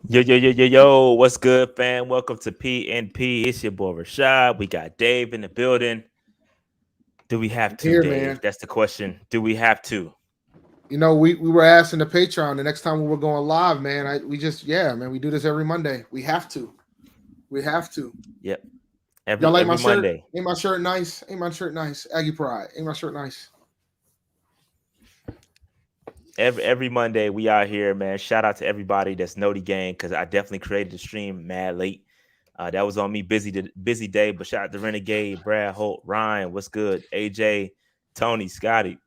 Yo, what's good, fam? Welcome to PNP. It's your boy Rashad. We got Dave in the building. Do we have I'm to, here, Dave? man. That's the question. Do we have to? We were asking the Patreon the next time we were going live, man. Man, we do this every Monday. We have to. We have to. Yep. Y'all Every like my every shirt? Monday. Ain't my shirt nice? Ain't my shirt nice? Aggie Pride. Ain't my shirt nice? Every Monday we out here, man. Shout out to everybody that's Noti Gang because I definitely created the stream mad late. That was on me, busy day. But shout out to Renegade, Brad Holt, Ryan. What's good? AJ, Tony, Scotty.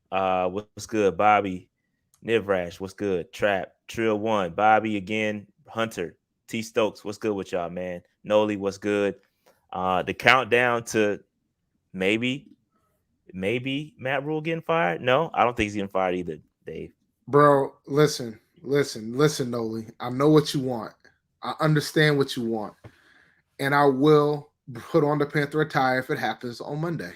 What's good? Bobby, Nivrash, what's good? Trap, Trill One, Bobby again, Hunter, T Stokes, what's good with y'all, man? Noli, what's good? The countdown to maybe, maybe Matt Rule getting fired. No, I don't think he's getting fired either, Dave. Bro, listen, Noli. I know what you want. I understand what you want. And I will put on the Panther attire if it happens on Monday.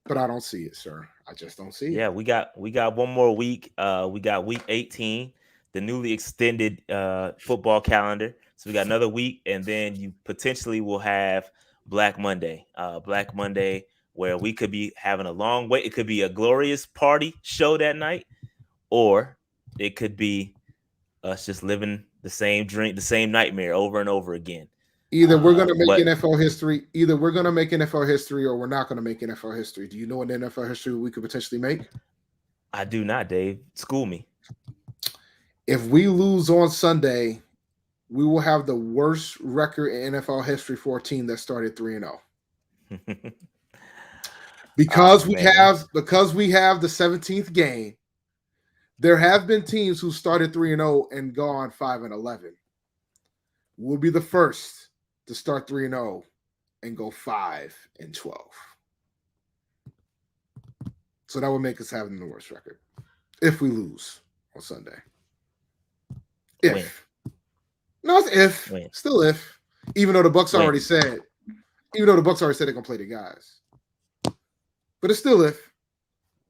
But I don't see it, sir. I just don't see it. Yeah, we got one more week. We got week 18, the newly extended football calendar. So we got another week, and then you potentially will have Black Monday. Black Monday, where we could be having a long wait. It could be a glorious party show that night, or it could be us just living the same dream, the same nightmare over and over again. Either we're gonna make But NFL history, either we're gonna make NFL history, or we're not gonna make NFL history. Do you know what NFL history we could potentially make? I do not, Dave. School me. If we lose on Sunday, we will have the worst record in NFL history for a team that started 3-0. Oh man. Because we have the 17th game, there have been teams who started 3-0 and gone 5-11. We'll be the first to start 3-0 and go 5-12. So that would make us having the worst record if we lose on Sunday. If. Win. No, it's if. Win. Still if. Even though the Bucks Win. already said they're gonna play the guys. But it's still if.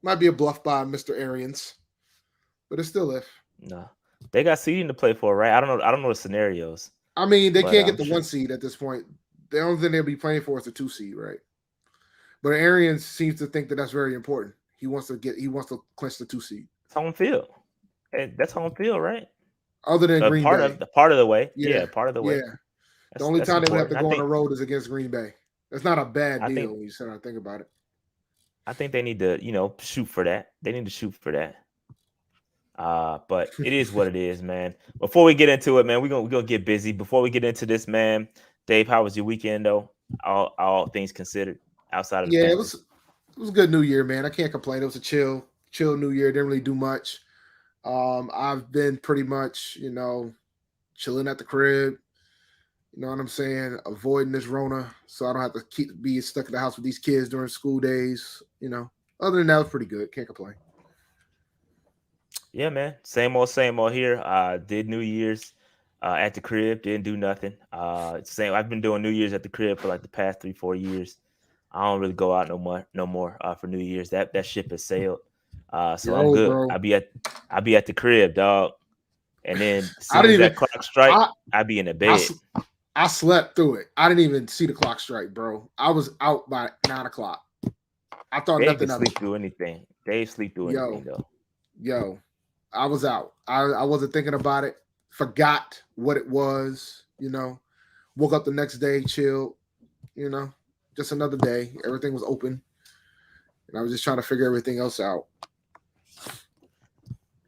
Might be a bluff by Mr. Arians. But it's still if. No. They got seeding to play for, right? I don't know the scenarios. I mean, they can't get I'm the sure. 1 seed at this point. The only thing they'll be playing for is the 2 seed, right? But Arians seems to think that that's very important. He wants to clinch the 2 seed. It's home field. That's home field, right? Other than Green Bay. Part of the way. Yeah. Yeah, part of the way. Yeah. The only That's time they would have to important. go on the road is against Green Bay. That's not a bad I deal think when you sit down and think about it. I think they need to, shoot for that. They need to shoot for that. But it is what it is, man. Before we get into it, man, we're gonna get busy. Before we get into this, man, Dave, how was your weekend though? All things considered, outside of the Yeah, Panthers. it was a good New Year, man. I can't complain. It was a chill New Year. Didn't really do much. I've been pretty much, chilling at the crib. You know what I'm saying? Avoiding this Rona, so I don't have to be stuck in the house with these kids during school days. Other than that, it was pretty good. Can't complain. Yeah, man. Same old here. Did New Year's at the crib. Didn't do nothing. Same. I've been doing New Year's at the crib for like the past 3-4 years. I don't really go out no more for New Year's. That ship has sailed. So You're I'm old, good. bro. I be at the crib, dog. And then as I soon as didn't even. that clock strike, I I be in the I, bed. I slept through it. I didn't even see the clock strike, bro. I was out by 9 o'clock. I thought Dave can nothing of it. sleep through anything. Dave sleep through Yo, anything though. yo, I was out. I wasn't thinking about it. Forgot what it was. Woke up the next day, chilled. Just another day. Everything was open, and I was just trying to figure everything else out.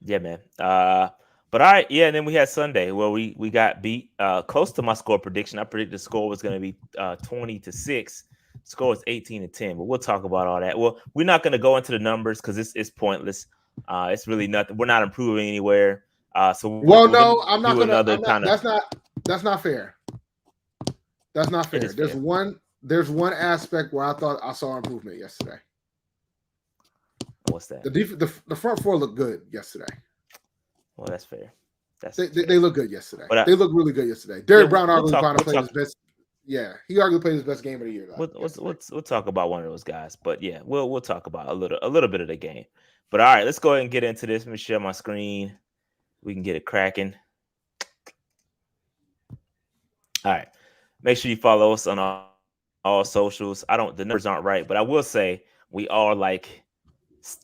Yeah, man. But all right, yeah. And then we had Sunday where we got beat. Close to my score prediction. I predicted the score was going to be 20-6. Score was 18-10. But we'll talk about all that. Well, we're not going to go into the numbers because it's pointless. It's really nothing. We're not improving anywhere. So we're Well, gonna no, I'm not do gonna. another I'm not. kind of. That's not fair. That's not It fair. is fair. There's one aspect where I thought I saw improvement yesterday. What's that? The front four looked good yesterday. Well, that's fair. That's They look good yesterday. But They look really good yesterday. yeah, Derek Brown we'll arguably talk. probably We'll played talk. his best. Yeah, he arguably played his best game of the year. We'll talk about one of those guys. But yeah, we'll talk about a little bit of the game. But all right, let's go ahead and get into this. Let me share my screen. We can get it cracking. All right. Make sure you follow us on all socials. The numbers aren't right, but I will say we are like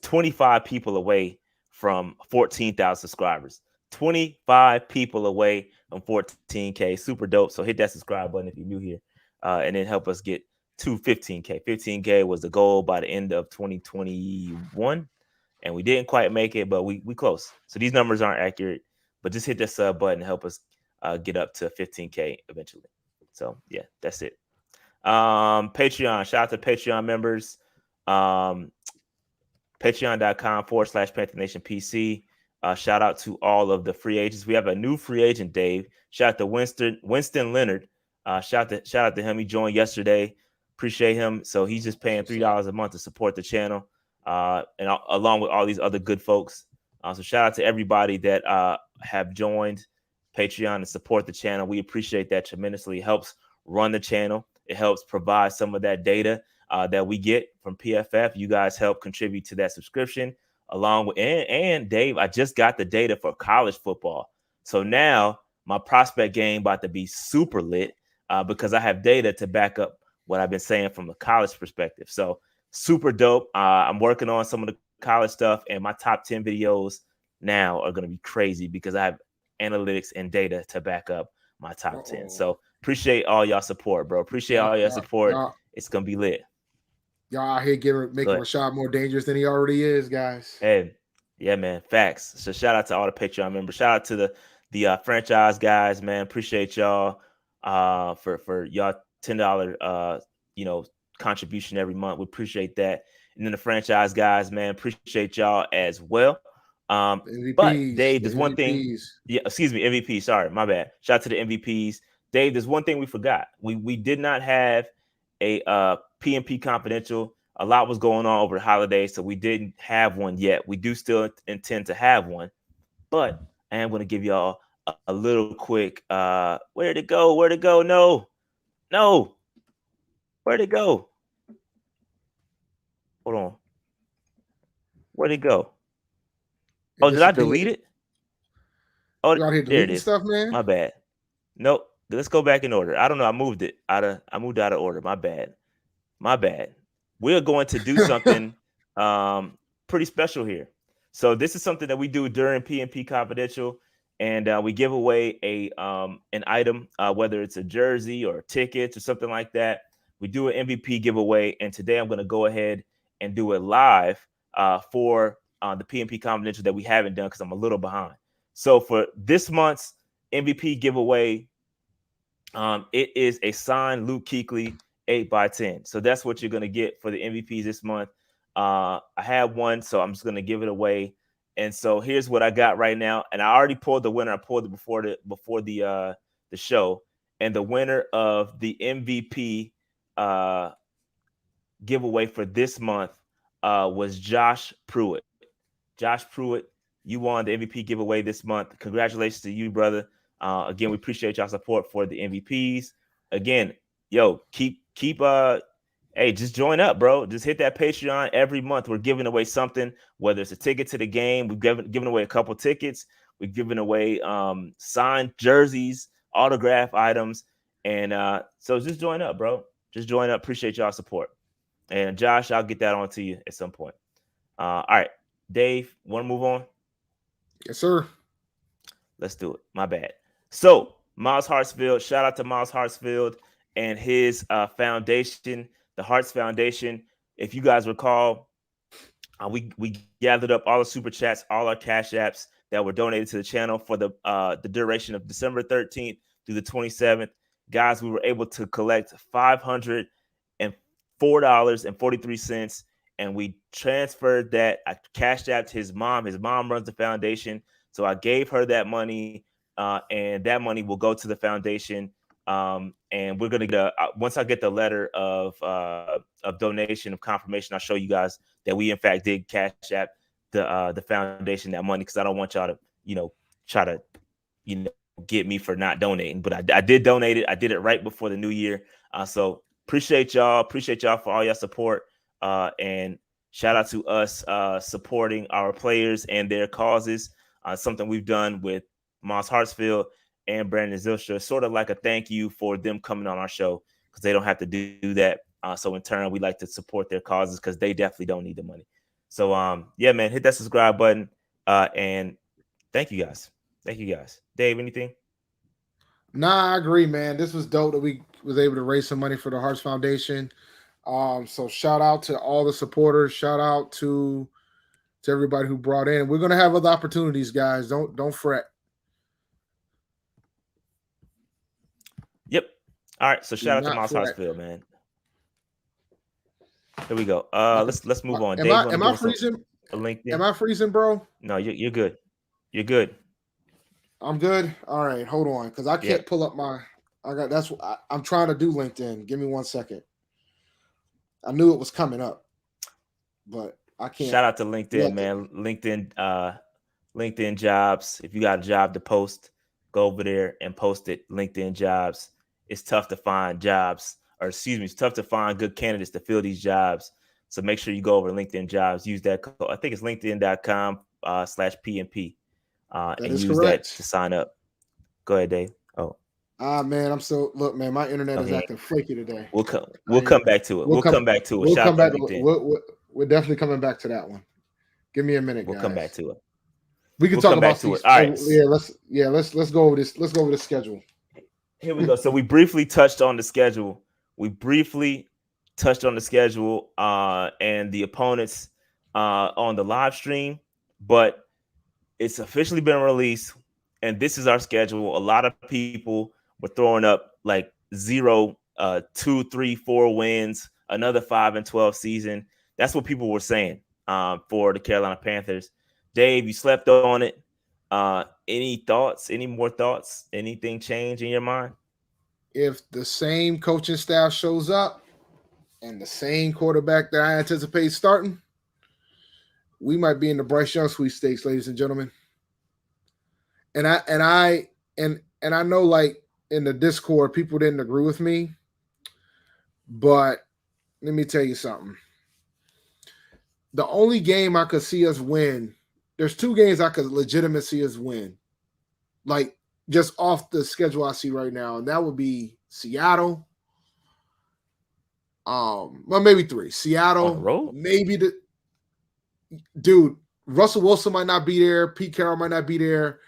25 people away from 14,000 subscribers. 25 people away from 14K. Super dope. So hit that subscribe button if you're new here, and then help us get to 15K. 15K was the goal by the end of 2021, and we didn't quite make it, but we close. So these numbers aren't accurate, but just hit that sub button and help us get up to 15K eventually. So yeah, that's it. Patreon. Shout out to Patreon members. Um, Patreon.com/Panther Nation PC. Shout out to all of the free agents. We have a new free agent, Dave. Shout out to Winston Leonard. Shout out to him. He joined yesterday. Appreciate him. So he's just That's paying what's up. $3 a month to support the channel, along with all these other good folks. So shout out to everybody that have joined Patreon and support the channel. We appreciate that tremendously. It helps run the channel. It helps provide some of that data that we get from PFF. You guys help contribute to that subscription, along with and Dave. I just got the data for college football, so now my prospect game about to be super lit because I have data to back up what I've been saying from a college perspective. So super dope. I'm working on some of the college stuff, and my top 10 videos now are going to be crazy because I have analytics and data to back up my top 10. Uh-oh. So appreciate all y'all support, bro. Appreciate Y'all, all your y'all, support. y'all, It's gonna be lit. y'all out here making But Rashad more dangerous than he already is, guys. hey, yeah, man, facts. So shout out to all the Patreon members. Shout out to the franchise guys, man. Appreciate y'all for y'all $10 you know contribution every month. We appreciate that. And then the franchise guys, man, appreciate y'all as well. The But MVPs, Dave, the there's one thing. MVPs. Yeah, excuse me, MVP. Sorry, my bad. Shout out to the MVPs. Dave, there's one thing we forgot. We did not have a PMP confidential. A lot was going on over the holidays, so we didn't have one yet. We do still intend to have one, but I am going to give y'all a little quick where'd it go? Where'd it go? No, where'd it go? Hold on. Where'd it go? It Oh, did I disappeared. delete it? Oh, You out here there it deleting is. stuff, man? My bad. Nope. Let's go back in order. I don't know. I moved out of order. My bad. My bad. We're going to do something pretty special here. So this is something that we do during PNP Confidential, and we give away a an item, whether it's a jersey or tickets or something like that. We do an MVP giveaway, and today I'm going to go ahead and do it live for the PNP Confidential that we haven't done because I'm a little behind. So for this month's MVP giveaway, it is a signed Luke Kuechly 8x10. So that's what you're gonna get for the MVPs this month. I have one, so I'm just gonna give it away. And so here's what I got right now. And I already pulled the winner. I pulled it before the show. And the winner of the MVP uh giveaway for this month was Josh Pruitt. Josh Pruitt, you won the MVP giveaway this month. Congratulations to you, brother. Again, we appreciate y'all support for the MVPs. Again, yo, keep hey, just join up, bro. Just hit that Patreon every month. We're giving away something, whether it's a ticket to the game. We've given away a couple tickets. We've given away signed jerseys, autograph items, and so just join up, bro. Just join up. Appreciate y'all support. And Josh, I'll get that on to you at some point. All right, Dave, want to move on? Yes, sir. Let's do it. My bad. So, Miles Hartsfield, shout out to Miles Hartsfield and his foundation, the Hearts Foundation. If you guys recall, we gathered up all the super chats, all our cash apps that were donated to the channel for the duration of December 13th through the 27th. Guys, we were able to collect $504.43, and we transferred that. I cashed out his mom. His mom runs the foundation, so I gave her that money, and that money will go to the foundation. And we're gonna get once I get the letter of donation of confirmation, I'll show you guys that we in fact did cash app the foundation that money, because I don't want y'all to try to get me for not donating, but I did donate it. I did it right before the new year. So appreciate y'all for all your support, and shout out to us supporting our players and their causes. Something we've done with Moss Hartsfield and Brandon Zilstra, sort of like a thank you for them coming on our show because they don't have to do that. So in turn, we like to support their causes because they definitely don't need the money. So yeah, man, hit that subscribe button. And thank you guys. Thank you guys. Dave, anything? Nah, I agree, man. This was dope that we was able to raise some money for the Hearts Foundation. So shout out to all the supporters. Shout out to everybody who brought in. We're gonna have other opportunities, guys. Don't fret. Yep. All right. So Do shout out to not Miles fret. Hartsfield, man. Here we go. Let's move on. Am Dave, I you want to am give I us freezing? a LinkedIn? Am I freezing, bro? No, you're good. You're good. I'm good. All right, hold on, because I can't Yep. pull up my. I'm trying to do LinkedIn. Give me 1 second. I knew it was coming up, but I can't. Shout out to LinkedIn, man. LinkedIn jobs. If you got a job to post, go over there and post it. LinkedIn jobs. It's tough to find jobs, or excuse me, it's tough to find good candidates to fill these jobs. So make sure you go over to LinkedIn jobs. Use that code. I think it's linkedin.com/PNP, That and is use that to correct. sign up. Go ahead, Dave. Oh, Man, look, man. My internet no, is he ain't. acting flaky today. We'll come. I We'll ain't. come back to it. We'll We'll come. come back to it. We'll Shout come out to back. LinkedIn. We're definitely coming back to that one. Give me a minute, We'll come guys. back to it. We can We'll talk come about back to it. these. All right. Oh, let's go over this. Let's go over the schedule. Here we go. So we briefly touched on the schedule. And the opponents on the live stream, but it's officially been released, and this is our schedule. A lot of people were throwing up like 0, 2, 3, 4 wins, another 5-12 season. That's what people were saying for the Carolina Panthers. Dave, you slept on it. Any thoughts? Any more thoughts? Anything change in your mind? If the same coaching staff shows up and the same quarterback that I anticipate starting, we might be in the Bryce Young sweepstakes, ladies and gentlemen. And I know, like, in the Discord, people didn't agree with me, but let me tell you something. The only game I could see us win, there's 2 games I could legitimately see us win, like just off the schedule I see right now, and that would be Seattle. Well, maybe 3. On the Seattle, road? maybe the dude. Russell Wilson might not be there. Pete Carroll might not be there. Fair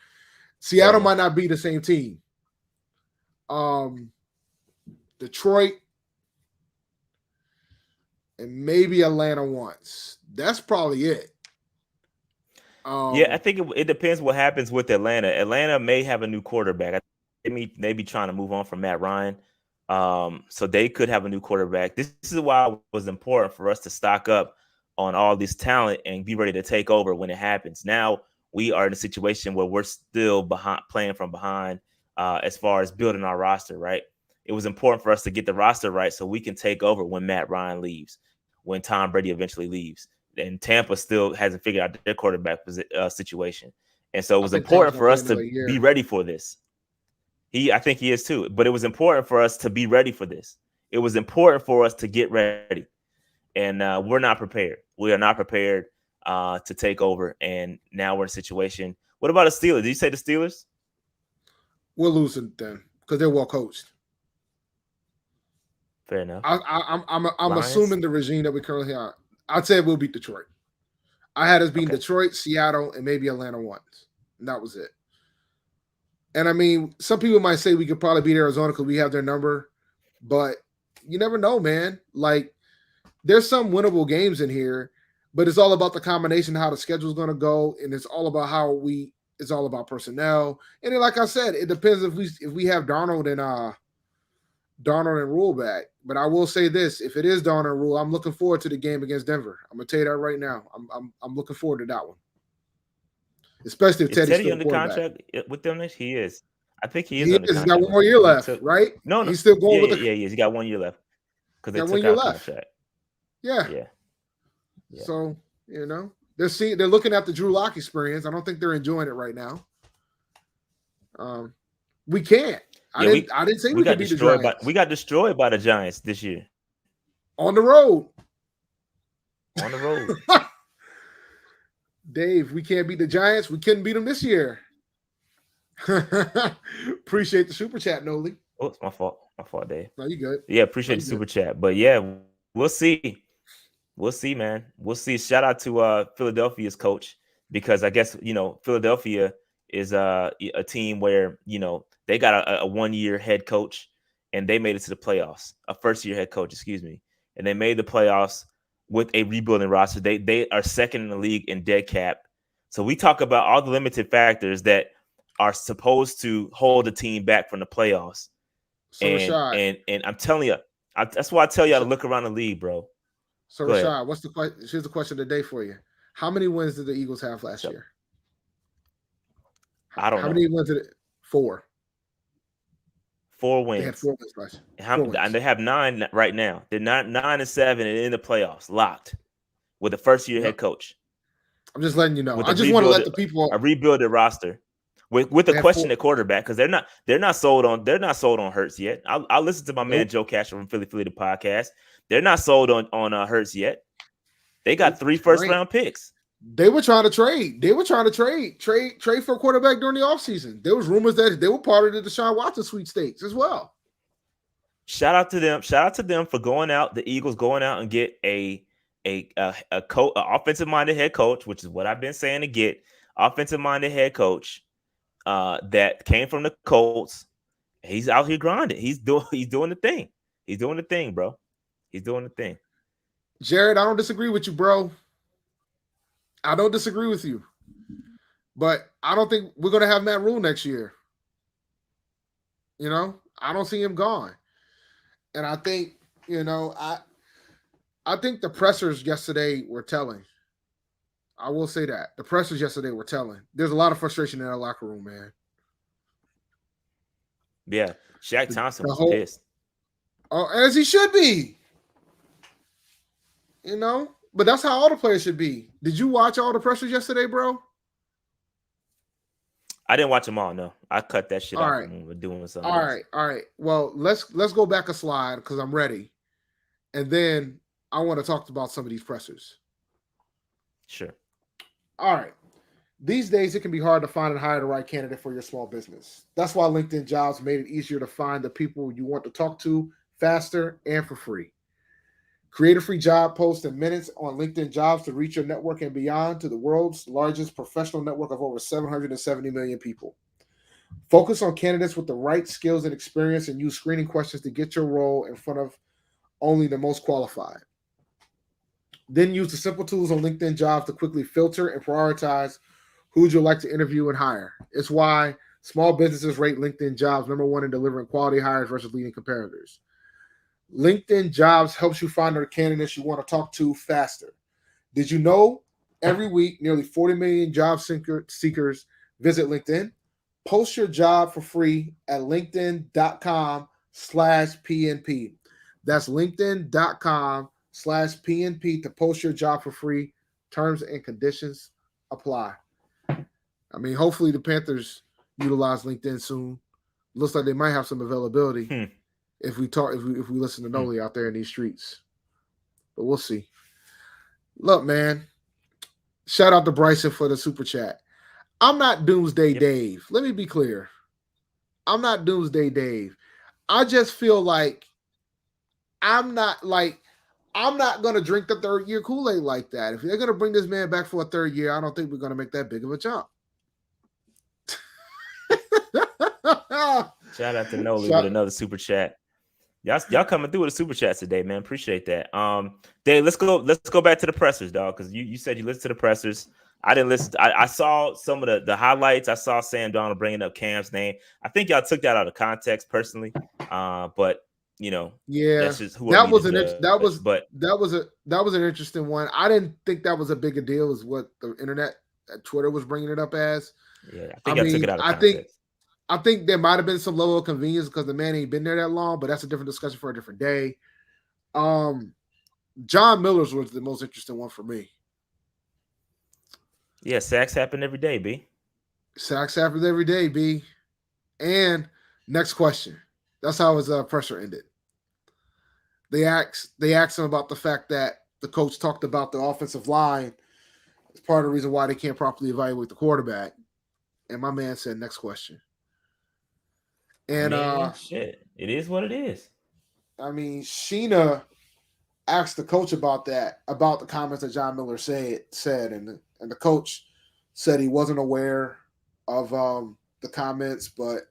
Seattle enough. might not be the same team. Detroit, and maybe Atlanta once. That's probably it. Yeah, I think it depends what happens with Atlanta. Atlanta may have a new quarterback. They be trying to move on from Matt Ryan. So they could have a new quarterback. This is why it was important for us to stock up on all this talent and be ready to take over when it happens. Now we are in a situation where we're still behind, playing from behind, as far as building our roster, right? It was important for us to get the roster right so we can take over when Matt Ryan leaves, when Tom Brady eventually leaves. And Tampa still hasn't figured out their quarterback situation. And so it I was think Tampa's important gonna for play us another to be year. ready for this. I think he is too. But it was important for us to be ready for this. It was important for us to get ready. And we're not prepared. We are not prepared to take over. And now we're in a situation. What about the Steelers? Did you say the Steelers? We're losing then because they're well coached. Fair enough. I'm Lions? assuming the regime that we currently have. I'd say we'll beat Detroit. I had us being Okay. Detroit, Seattle, and maybe Atlanta once. And that was it. And I mean, some people might say we could probably beat Arizona because we have their number, but you never know, man. Like, there's some winnable games in here, but it's all about the combination, how the schedule's going to go, and it's all about it's all about personnel. And then, like I said, it depends if we have Darnold and Rule back. But I will say this: if it is Darnold and Rule, I'm looking forward to the game against Denver. I'm gonna tell you that right now. I'm looking forward to that one, especially if Is Teddy's Teddy still the under quarterback. contract with them next? He is. I think he is He under is. He's got contract one with more them year because he left, took. right? No, no. He's still going Yeah, with yeah, the. yeah, yeah. He got 1 year left because they Got one took year out left. contract. Yeah. Yeah, yeah. So they're looking at the Drew Lock experience. I don't think they're enjoying it right now. We can't. Yeah, I didn't say we we could got beat the destroyed by Giants the Giants this year on the road. on the road. Dave, we can't beat the Giants. We couldn't beat them this year. Appreciate the super chat, Noli. Oh, it's my fault. My fault, Dave. No, you good. Yeah, No, appreciate you the good. super chat. But yeah, we'll see. We'll see, man. We'll see. Shout out to Philadelphia's coach, because I guess Philadelphia is a team where they got a 1 year head coach, and they made it to the playoffs. A first year head coach, excuse me, and they made the playoffs with a rebuilding roster. They are second in the league in dead cap. So we talk about all the limited factors that are supposed to hold the team back from the playoffs. So And Rashad, and and I'm telling you, that's why I tell y'all to Rashad look around the league, bro. so Go ahead. Rashad, what's the question? Here's the question of the day for you. How many wins did the Eagles have last So year? I don't How many know. wins did it? Four. Four They had wins. 4 wins last year. How, Four and wins. they have nine right now. They're not 9-7 and in the playoffs, locked with a first year Yep. head coach I'm just letting you know. with I just want to let the a people. rebuilded roster with a They have four. question at quarterback, because they're not sold on Hurts yet. I'll listen to my man Nope. Joe Castro from Philly the podcast. They're not sold on Hurts yet. They got Nope. three Sure first ain't. round picks. They were trying to trade. They were trying to trade for a quarterback during the offseason. There was rumors that they were part of the Deshaun Watson sweepstakes as well. Shout out to them. Shout out to them for going out. The Eagles going out and get a offensive minded head coach, which is what I've been saying to get. Offensive minded head coach that came from the Colts. He's out here grinding. He's doing the thing. He's doing the thing, bro. He's doing the thing. Jared, I don't disagree with you, bro. I don't disagree with you. But I don't think we're going to have Matt Rule next year. I don't see him gone. And I think, I think the pressers yesterday were telling. I will say that. The pressers yesterday were telling. There's a lot of frustration in our locker room, man. Yeah, Shaq The, Thompson the was whole pissed. as he should be. But that's how all the players should be. Did you watch all the pressers yesterday, bro? I didn't watch them all. No, I cut that shit All off right. when we were doing something All else. right. All right. Well, let's go back a slide because I'm ready. And then I want to talk about some of these pressers. Sure. All right. These days, it can be hard to find and hire the right candidate for your small business. That's why LinkedIn Jobs made it easier to find the people you want to talk to faster and for free. Create a free job post in minutes on LinkedIn Jobs to reach your network and beyond to the world's largest professional network of over 770 million people. Focus on candidates with the right skills and experience and use screening questions to get your role in front of only the most qualified. Then use the simple tools on LinkedIn Jobs to quickly filter and prioritize who would you like to interview and hire. It's why small businesses rate LinkedIn Jobs number one in delivering quality hires versus leading competitors. LinkedIn Jobs helps you find the candidates you want to talk to faster. Did you know every week nearly 40 million job seekers visit LinkedIn? Post your job for free at linkedin.com/PNP. That's linkedin.com/PNP to post your job for free. Terms and conditions apply. I mean, hopefully the Panthers utilize LinkedIn soon. Looks like they might have some availability if we listen to Noli out there in these streets. But we'll see. Look, man. Shout out to Bryson for the super chat. I'm not Doomsday Dave. Let me be clear. I'm not Doomsday Dave. I just feel like I'm not gonna drink the third year Kool-Aid like that. If they're gonna bring this man back for a third year, I don't think we're gonna make that big of a jump. Shout out to Noli with another super chat. Y'all coming through with the super chats today, man. Appreciate that. Dave, let's go back to the pressers, dog, because you said you listened to the pressers. I didn't listen. I saw some of the highlights. I saw Sam Donald bringing up Cam's name. I think y'all took that out of context personally. But yeah, that's just who are that me was to an judge. But that was an interesting one. I didn't think that was a big a deal as what the internet, Twitter was bringing it up as. yeah, I think I took it out of context. I think there might have been some level of convenience because the man ain't been there that long, but that's a different discussion for a different day. John Miller's was the most interesting one for me. Yeah, sacks happen every day, B. Sacks happens every day, B. And next question. That's how his pressure ended. They asked him about the fact that the coach talked about the offensive line as part of the reason why they can't properly evaluate the quarterback. And my man said, next question. I And mean, shit, it is what it is. I mean, Sheena asked the coach about that, about the comments that John Miller said, and the coach said he wasn't aware of the comments, but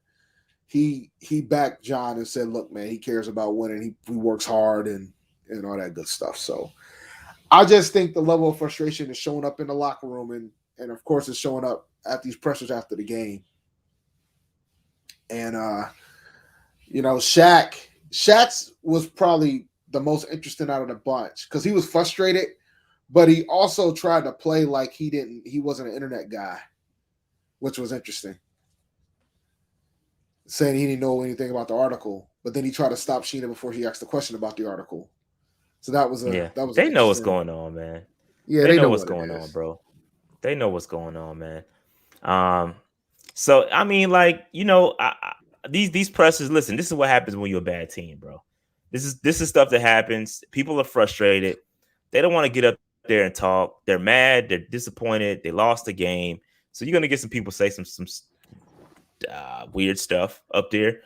he backed John and said, "Look, man, he cares about winning. He works hard and all that good stuff." So I just think the level of frustration is showing up in the locker room, and of course it's showing up at these pressers after the game. And Shaq's was probably the most interesting out of the bunch because he was frustrated, but he also tried to play like he wasn't an internet guy, which was interesting. Saying he didn't know anything about the article, but then he tried to stop Sheena before he asked the question about the article. So Yeah, that was an they know what's interesting. going on, man. Yeah, They they know know what's what it going on, is. bro. They know what's going on, man. Um, so I mean, like these pressers. Listen, this is what happens when you're a bad team, bro. This is stuff that happens. People are frustrated. They don't want to get up there and talk. They're mad. They're disappointed. They lost the game. So you're gonna get some people say some weird stuff up there,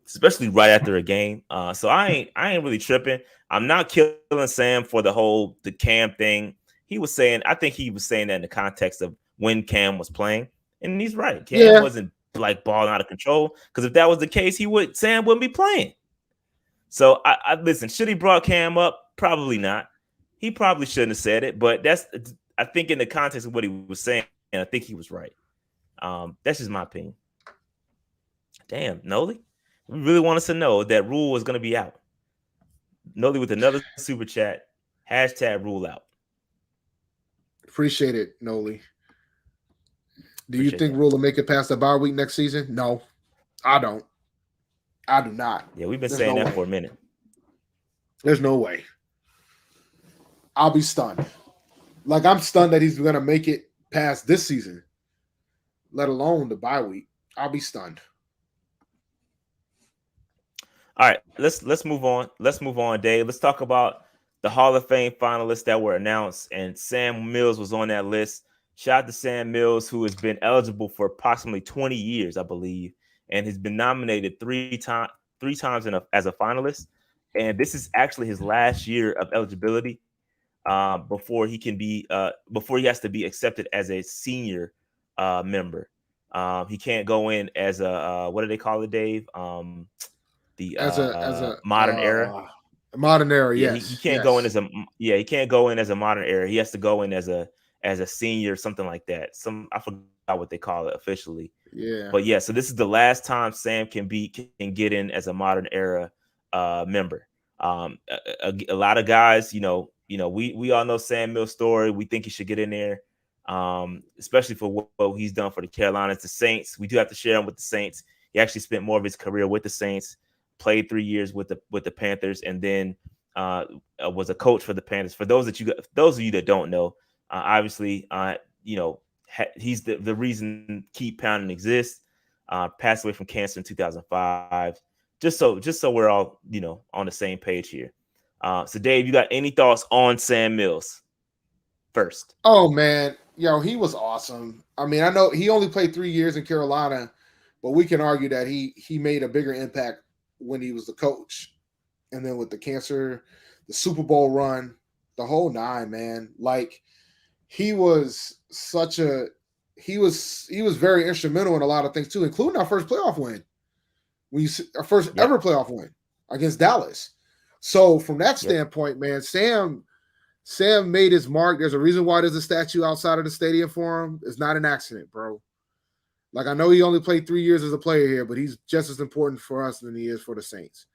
especially right after a game. So I ain't really tripping. I'm not killing Sam for the Cam thing. I think he was saying that in the context of when Cam was playing, and he's right. Cam Yeah, wasn't like balling out of control because if that was the case, Sam wouldn't be playing. So I listen. Should he brought Cam up? Probably not. He probably shouldn't have said it, but I think in the context of what he was saying, I think he was right. That's just my opinion. Damn, Noli. We really want us to know that Rule is going to be out. Noli with another super chat. Hashtag Rule out. appreciate it, Noli. Do you Appreciate think that. Rule will make it past the bye week next season? No, I don't. I do not. Yeah, we've been There's no saying that way. for a minute. There's no way. I'll be stunned. Like I'm stunned that he's gonna make it past this season, let alone the bye week. I'll be stunned. All right, let's move on. Let's move on, Dave. Let's talk about the Hall of Fame finalists that were announced, and Sam Mills was on that list. Shout out to Sam Mills, who has been eligible for approximately 20 years, I believe, and has been nominated three times as a finalist. And this is actually his last year of eligibility before he has to be accepted as a senior member. He can't go in as a what do they call it, Dave? The As a modern era. modern era, Yeah, he yes, can't go in yes, as a he can't go in as a modern era. He has to go in as a senior, something like that. I forgot what they call it officially. But yeah. yeah, so this is the last time Sam can get in as a modern era member. A lot of guys, we all know Sam Mills' story. We think he should get in there, especially for what he's done for the Carolinas, the Saints. We do have to share him with the Saints. He actually spent more of his career with the Saints, played 3 years with the Panthers, and then was a coach for the Panthers. For those of you that don't know, obviously, he's the reason Keep Pounding exists. Passed away from cancer in 2005. Just so we're all on the same page here. So Dave, you got any thoughts on Sam Mills first? Oh man, he was awesome. I mean, I know he only played 3 years in Carolina, but we can argue that he made a bigger impact when he was the coach, and then with the cancer, the Super Bowl run, the whole nine, man. Like he was such a he was very instrumental in a lot of things too, including our first playoff win. Our first Yep. ever playoff win against Dallas. So from that Yep. standpoint, man, Sam made his mark. There's a reason why there's a statue outside of the stadium for him. It's not an accident, bro. Like I know he only played 3 years as a player here, but he's just as important for us than he is for the Saints.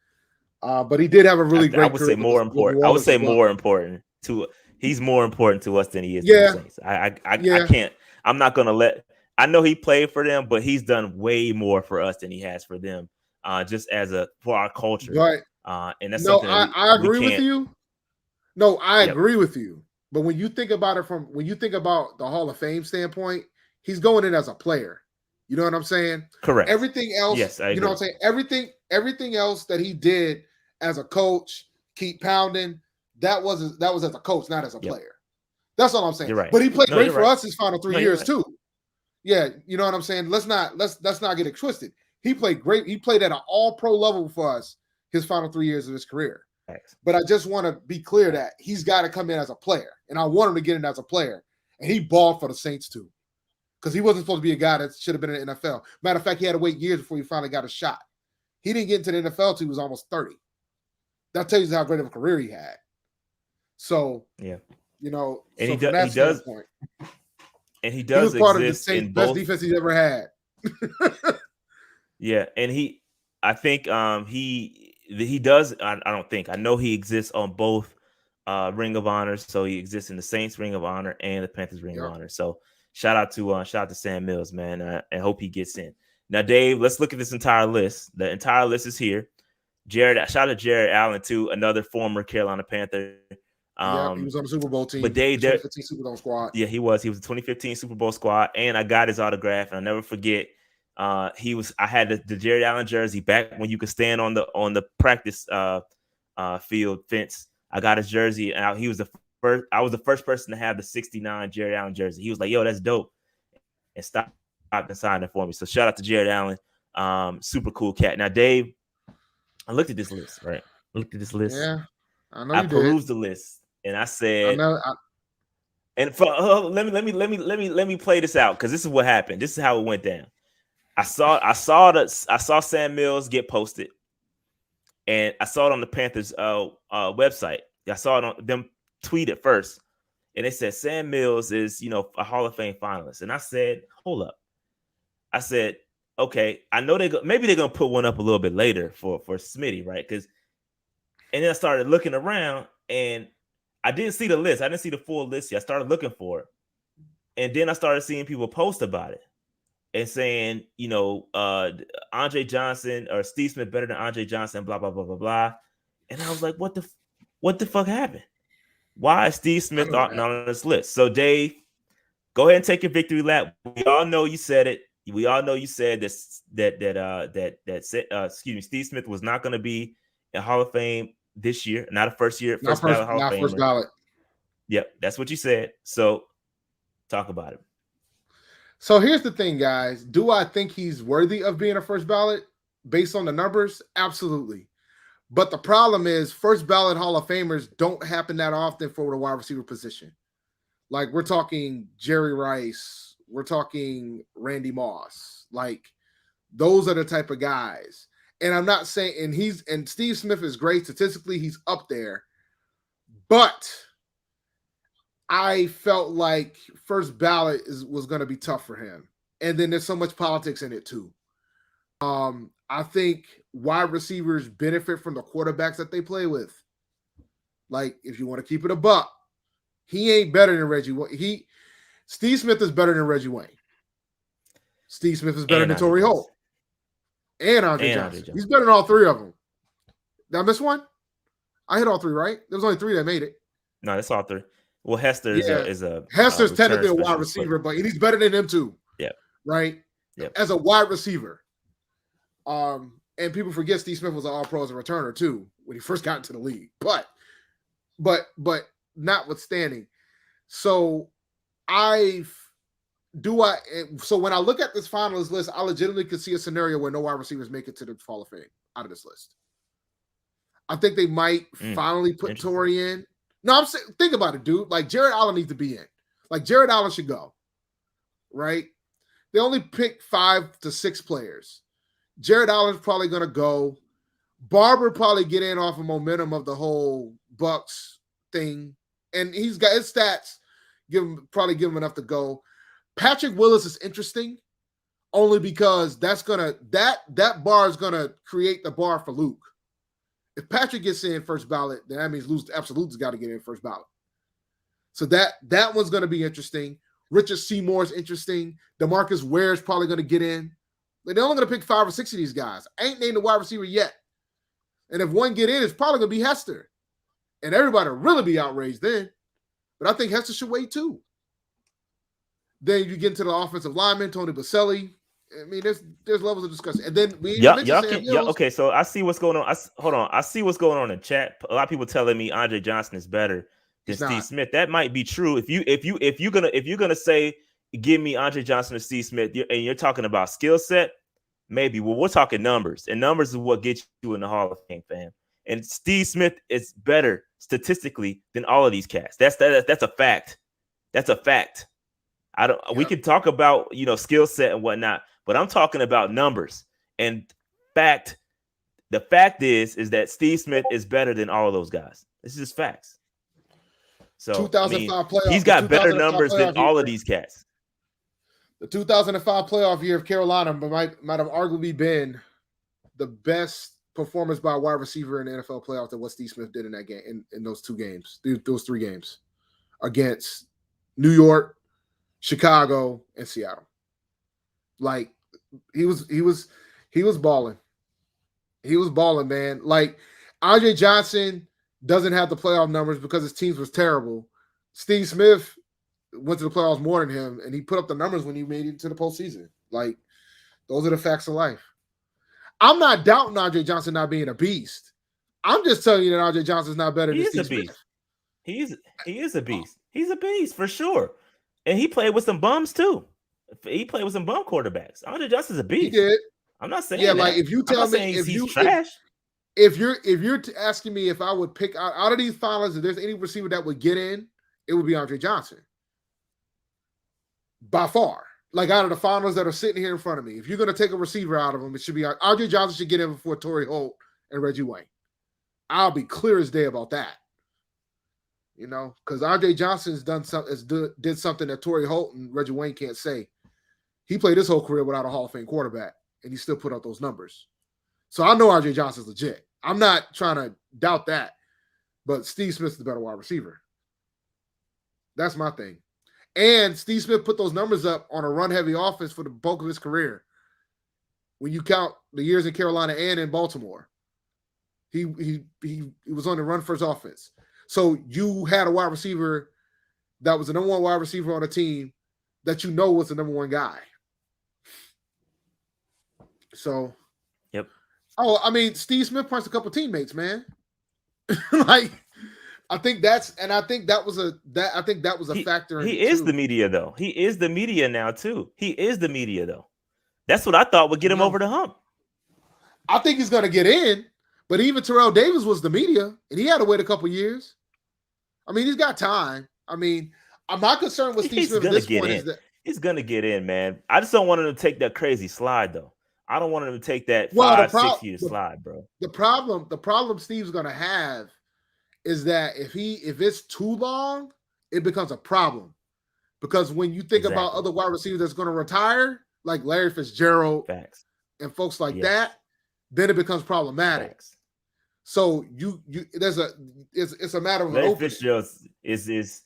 But he did have a really I great would career say with more New important. I would Orleans say as well. more important to he's more important to us than he is to the Yeah, Saints. I yeah, can't. I'm not gonna let. I know he played for them, but he's done way more for us than he has for them. Just for our culture, but and that's no, something that I we agree with can't. you. No, I Yep. agree with you. But when you think about the Hall of Fame standpoint, he's going in as a player. You know what I'm saying? Correct. Everything else, Yes, I you know agree. what I'm saying? Everything else that he did as a coach, keep pounding, that was as a coach, not as a Yep. player. That's all I'm saying. You're right. But he played No, great you're for right. us his final three No, you're years right. too. Yeah, you know what I'm saying? Let's not get it twisted. He played great. He played at an all-pro level for us his final 3 years of his career. Thanks. But I just want to be clear that he's got to come in as a player, and I want him to get in as a player. And he balled for the Saints too, because he wasn't supposed to be a guy that should have been in the NFL. Matter of fact, he had to wait years before he finally got a shot. He didn't get into the NFL until he was almost 30. That tells you how great of a career he had. So, yeah, and so from that standpoint, he was part of the exist in best both defense he's ever had. Yeah, and I think he does. I don't think. I know he exists on both Ring of Honor. So he exists in the Saints Ring of Honor and the Panthers Ring of Honor. So shout out to Sam Mills, man, and hope he gets in. Now, Dave, let's look at this entire list. The entire list is here. Shout out to Jared Allen too, another former Carolina Panther. He was on the Super Bowl team. But Dave, the 2015 Super Bowl squad. Yeah, he was. He was the 2015 Super Bowl squad, and I got his autograph, and I'll never forget. I had the Jared Allen jersey back when you could stand on the practice field fence. I got his jersey, and he was the first. I was the first person to have the 69 Jared Allen jersey. He was like, "Yo, that's dope," and stopped and signed it for me. So shout out to Jared Allen, super cool cat. Now, Dave, I looked at this list, right? I looked at this list. Yeah, I know. I perused the list, and I said, and for let me play this out, because this is what happened. This is how it went down. I saw Sam Mills get posted, and I saw it on the Panthers website. I saw it on them tweet it first, and they said Sam Mills is a Hall of Fame finalist. And I said, hold up. I said, okay, I know maybe they're gonna put one up a little bit later for Smitty, right? And then I started looking around, and I didn't see the list. I didn't see the full list yet. I started looking for it, and then I started seeing people post about it and saying, Andre Johnson or Steve Smith better than Andre Johnson, blah blah blah blah blah. And I was like, what the fuck happened? Why is Steve Smith not on this list? So Dave, go ahead and take your victory lap. We all know you said it. We all know you said that Steve Smith was not going to be in Hall of Fame this year, not a first ballot Hall of Famer. First ballot. Yep, that's what you said. So talk about it. So here's the thing, guys. Do I think he's worthy of being a first ballot based on the numbers? Absolutely. But the problem is first ballot Hall of Famers don't happen that often for the wide receiver position. Like, we're talking Jerry Rice. We're talking Randy Moss. Like, those are the type of guys. And I'm not saying, and Steve Smith is great. Statistically, he's up there. But I felt like first ballot was going to be tough for him. And then there's so much politics in it too. I think wide receivers benefit from the quarterbacks that they play with. Like, if you want to keep it a buck, he ain't better than Reggie Wayne. Steve Smith is better than Reggie Wayne. Steve Smith is better than Torrey Holt. And Andre Johnson. He's better than all three of them. Did I miss one? I hit all three, right? There was only three that made it. No, that's all three. Well, Hester is a Hester's technically a wide receiver, but he's better than them too. Yeah. Right? Yeah. Yep. As a wide receiver. And people forget Steve Smith was an all-pro as a returner too when he first got into the league. But notwithstanding. So when I look at this finalist list, I legitimately could see a scenario where no wide receivers make it to the Hall of Fame out of this list. I think they might finally put Torrey in. No, I'm saying, think about it, dude. Like, Jared Allen needs to be in. Like, Jared Allen should go. Right? They only pick 5 to 6 players. Jared Allen's probably going to go. Barber probably get in off of momentum of the whole Bucks thing. And he's got his stats probably give him enough to go. Patrick Willis is interesting only because that bar is gonna create the bar for Luke. If Patrick gets in first ballot, then that means Luke absolutely's got to get in first ballot. So that one's gonna be interesting. Richard Seymour's interesting. DeMarcus Ware's probably gonna get in. They're only gonna pick 5 or 6 of these guys. I ain't named the wide receiver yet. And if one get in, it's probably gonna be Hester. And everybody will really be outraged then. But I think Hester should wait too. Then you get into the offensive lineman, Tony Baselli. I mean, there's levels of discussion. And then okay, so I see what's going on. I see what's going on in chat. A lot of people telling me Andre Johnson is better than Steve Smith. That might be true. If you're gonna say give me Andre Johnson or Steve Smith, and you're talking about skill set, Maybe. Well, we're talking numbers, and numbers is what gets you in the Hall of Fame, fam. And Steve Smith is better statistically than all of these cats. That's a fact. That's a fact. I don't. We Yep. can talk about skill set and whatnot, but I'm talking about numbers and fact. The fact is that Steve Smith is better than all of those guys. This is just facts. So I mean, 2005 playoff. he's The got better 2005 numbers than playoff all of year. these cats. The 2005 playoff year of Carolina might have arguably been the best performance by a wide receiver in the NFL playoffs than what Steve Smith did in that game, in those 2 games, those 3 games against New York, Chicago, and Seattle. Like he was balling. He was balling, man. Like Andre Johnson doesn't have the playoff numbers because his teams was terrible. Steve Smith went to the playoffs more than him, and he put up the numbers when he made it to the postseason. Like those are the facts of life. I'm not doubting Andre Johnson not being a beast. I'm just telling you that Andre Johnson's not better than Steve Smith. He is a beast. He's a beast for sure. And he played with some bums too. He played with some bum quarterbacks. Andre Johnson's a beast. He did. I'm not saying that. Like if you tell me if he's trash. If you're asking me if I would pick out of these finalists, if there's any receiver that would get in, it would be Andre Johnson. By far. Like out of the finalists that are sitting here in front of me, if you're going to take a receiver out of them, it should be Andre Johnson should get in before Torrey Holt and Reggie Wayne. I'll be clear as day about that. Because Andre Johnson's did something that Torrey Holt and Reggie Wayne can't say. He played his whole career without a Hall of Fame quarterback, and he still put up those numbers. So I know Andre Johnson's legit. I'm not trying to doubt that, but Steve Smith's the better wide receiver. That's my thing. And Steve Smith put those numbers up on a run-heavy offense for the bulk of his career. When you count the years in Carolina and in Baltimore, he was on the run-first offense. So you had a wide receiver that was the number one wide receiver on the team that was the number one guy. So, yep. Oh, I mean, Steve Smith punched a couple teammates, man. Like, I think that was a factor. He is the media, though. He is the media now too. He is the media, though. That's what I thought would get him over the hump. I think he's going to get in, but even Terrell Davis was the media, and he had to wait a couple years. I mean, he's got time. I mean, my concern with Steve Smith at this point is that he's going to get in, man. I just don't want him to take that crazy slide, though. I don't want him to take that 5-6 year slide, bro. The problem Steve's going to have is that if it's too long, it becomes a problem. Because when you think about other wide receivers that's going to retire, like Larry Fitzgerald and folks like that, then it becomes problematic. Facts. So it's a matter of Larry Fitzgerald is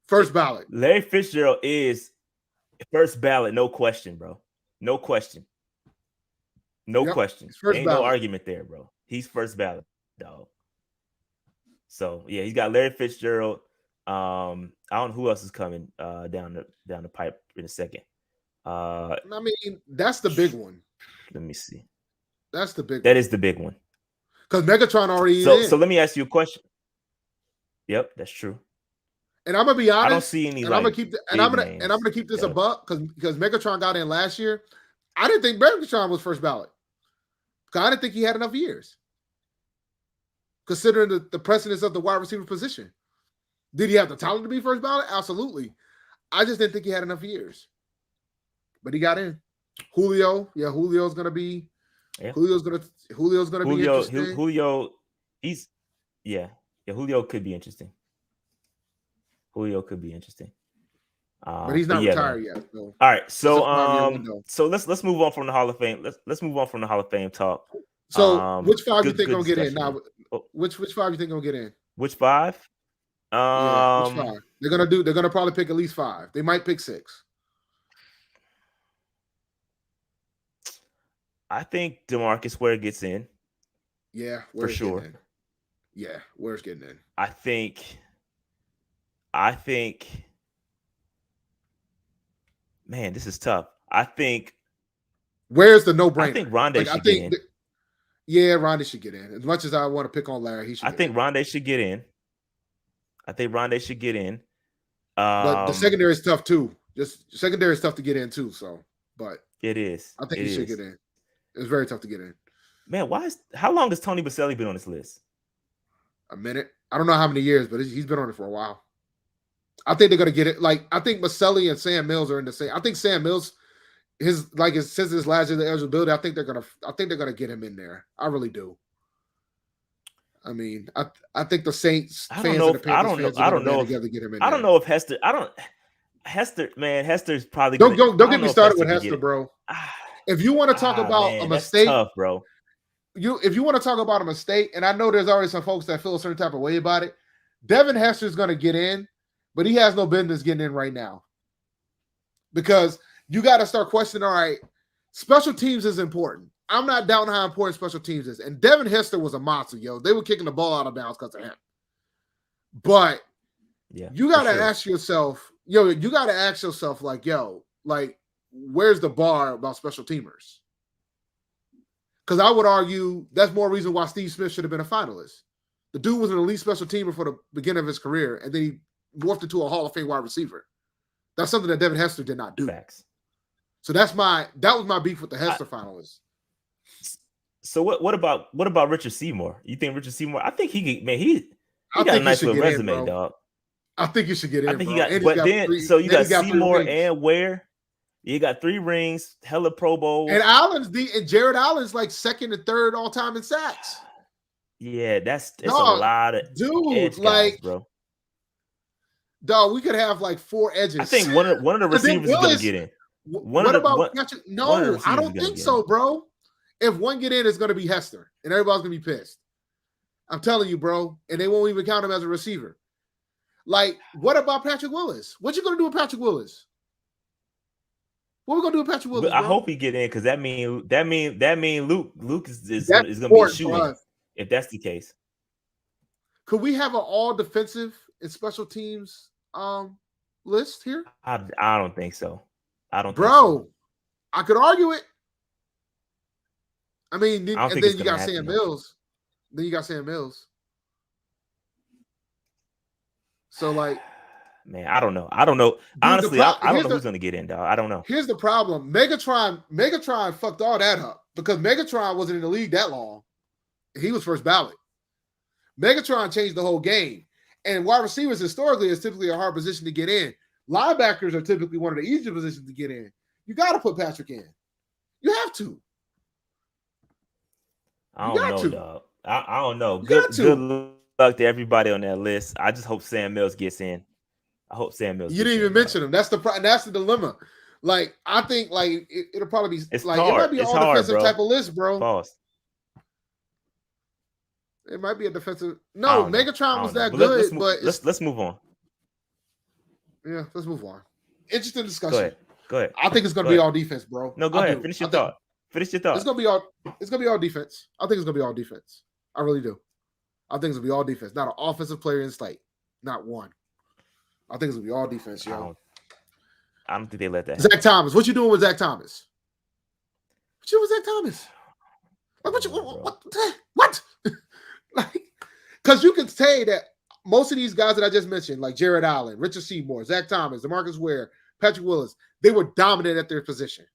first ballot. Larry Fitzgerald is first ballot, no question, bro. No question. No question. Ain't no argument there, bro. He's first ballot, dog. So yeah, he's got Larry Fitzgerald. I don't know who else is coming down the pipe in a second. I mean, that's the big one. Let me see. That's the big. That is the big one. Because Megatron already is in. So let me ask you a question. Yep, that's true. And I'm gonna be honest. I don't see any. And I'm gonna keep this a buck because Megatron got in last year. I didn't think Megatron was first ballot. Because I didn't think he had enough years. Considering the precedence of the wide receiver position. Did he have the talent to be first ballot? Absolutely. I just didn't think he had enough years. But he got in. Julio's gonna be. Yeah. Julio's gonna be interesting. Julio could be interesting. But he's not retired yet. So. All right, so let's move on from the Hall of Fame. Let's move on from the Hall of Fame talk. So which five do you think gonna get in now? Which five do you think gonna get in? Which five? Which five? They're gonna probably pick at least 5. They might pick 6. I think DeMarcus Ware gets in. Yeah, for sure. Yeah, Ware's getting in. I think. Man, this is tough. I think. Where's the no-brainer? I think Rondé should get in. Yeah, Rondé should get in. As much as I want to pick on Larry, he should. I think Rondé should get in. But the secondary is tough too. Just secondary is tough to get in too. So, but it is. I think he should get in. It's very tough to get in. Man, how long has Tony Baselli been on this list? A minute. I don't know how many years, but he's been on it for a while. I think they're gonna get it. Like I think Maselli and Sam Mills are in the same. I think Sam Mills, since his last year of the eligibility, I think they're gonna get him in there. I really do. I mean, I think the Saints I don't fans know and the if I Panthers don't know. fans are I gonna don't band know if together to get him in I don't there. know if Hester. I don't. Hester, man, Hester's probably Don't gonna. don't, I don't don't get me know if started Hester with can get Hester, it. bro. If you want to talk about a Man, that's mistake, tough, bro. if you want to talk about a mistake, and I know there's already some folks that feel a certain type of way about it, Devin Hester is going to get in, but he has no business getting in right now because you got to start questioning. All right, special teams is important. I'm not doubting how important special teams is, and Devin Hester was a monster, yo. They were kicking the ball out of bounds because of him. But Yeah, you got to ask yourself, like, yo, like, where's the bar about special teamers? Because I would argue that's more reason why Steve Smith should have been a finalist. The dude was an elite special teamer for the beginning of his career, and then he morphed into a Hall of Fame wide receiver. That's something that Devin Hester did not do. Facts. So that was my beef with the Hester finalists. So what about Richard Seymour? You think Richard Seymour? I think he got a nice little resume, dog. I think you should get in. I think bro. he got. And But then so you got Seymour and Ware. You got 3 rings, hella Pro Bowls. And Jared Allen's like second and third all time in sacks. Yeah, it's a lot of edge guys, bro. Dog, we could have like 4 edges. I think one of the receivers is gonna get in. Patrick? No, I don't think so, bro. If one get in, it's gonna be Hester, and everybody's gonna be pissed. I'm telling you, bro, and they won't even count him as a receiver. Like, what about Patrick Willis? What you gonna do with Patrick Willis? What are we gonna do with Patrick Willis? I hope he get in because that mean Luke is gonna be a shooting if that's the case. Could we have an all defensive and special teams list here? I don't think so. Bro, I could argue it. I mean, and then you got Sam Mills. Then you got Sam Mills. So like, man, I don't know. Honestly, I don't know who's gonna get in, dog. I don't know. Here's the problem. Megatron fucked all that up because Megatron wasn't in the league that long. He was first ballot. Megatron changed the whole game. And wide receivers historically is typically a hard position to get in. Linebackers are typically one of the easier positions to get in. You got to put Patrick in. You have to. I don't know, dog. I don't know. Good luck to everybody on that list. I just hope Sam Mills gets in. I hope Sam Mills. You didn't even mention him. That's the dilemma. Like, I think like it'll probably be it's like hard. It might be an all defensive type of list, bro. Pause. It might be a defensive. No, Megatron was that good, but let's move on. Yeah, let's move on. Interesting discussion. Go ahead. I think it's gonna be all defense, bro. No, go ahead. Finish your thought. It's gonna be all defense. I think it's gonna be all defense. I really do. I think it's gonna be all defense. Not an offensive player in sight. Not one. I think it's gonna be all defense, yo. I don't think they let that happen. Zach Thomas. What you doing with Zach Thomas? What you doing with Zach Thomas? What? Like, because you can say that most of these guys that I just mentioned, like Jared Allen, Richard Seymour, Zach Thomas, DeMarcus Ware, Patrick Willis, they were dominant at their position.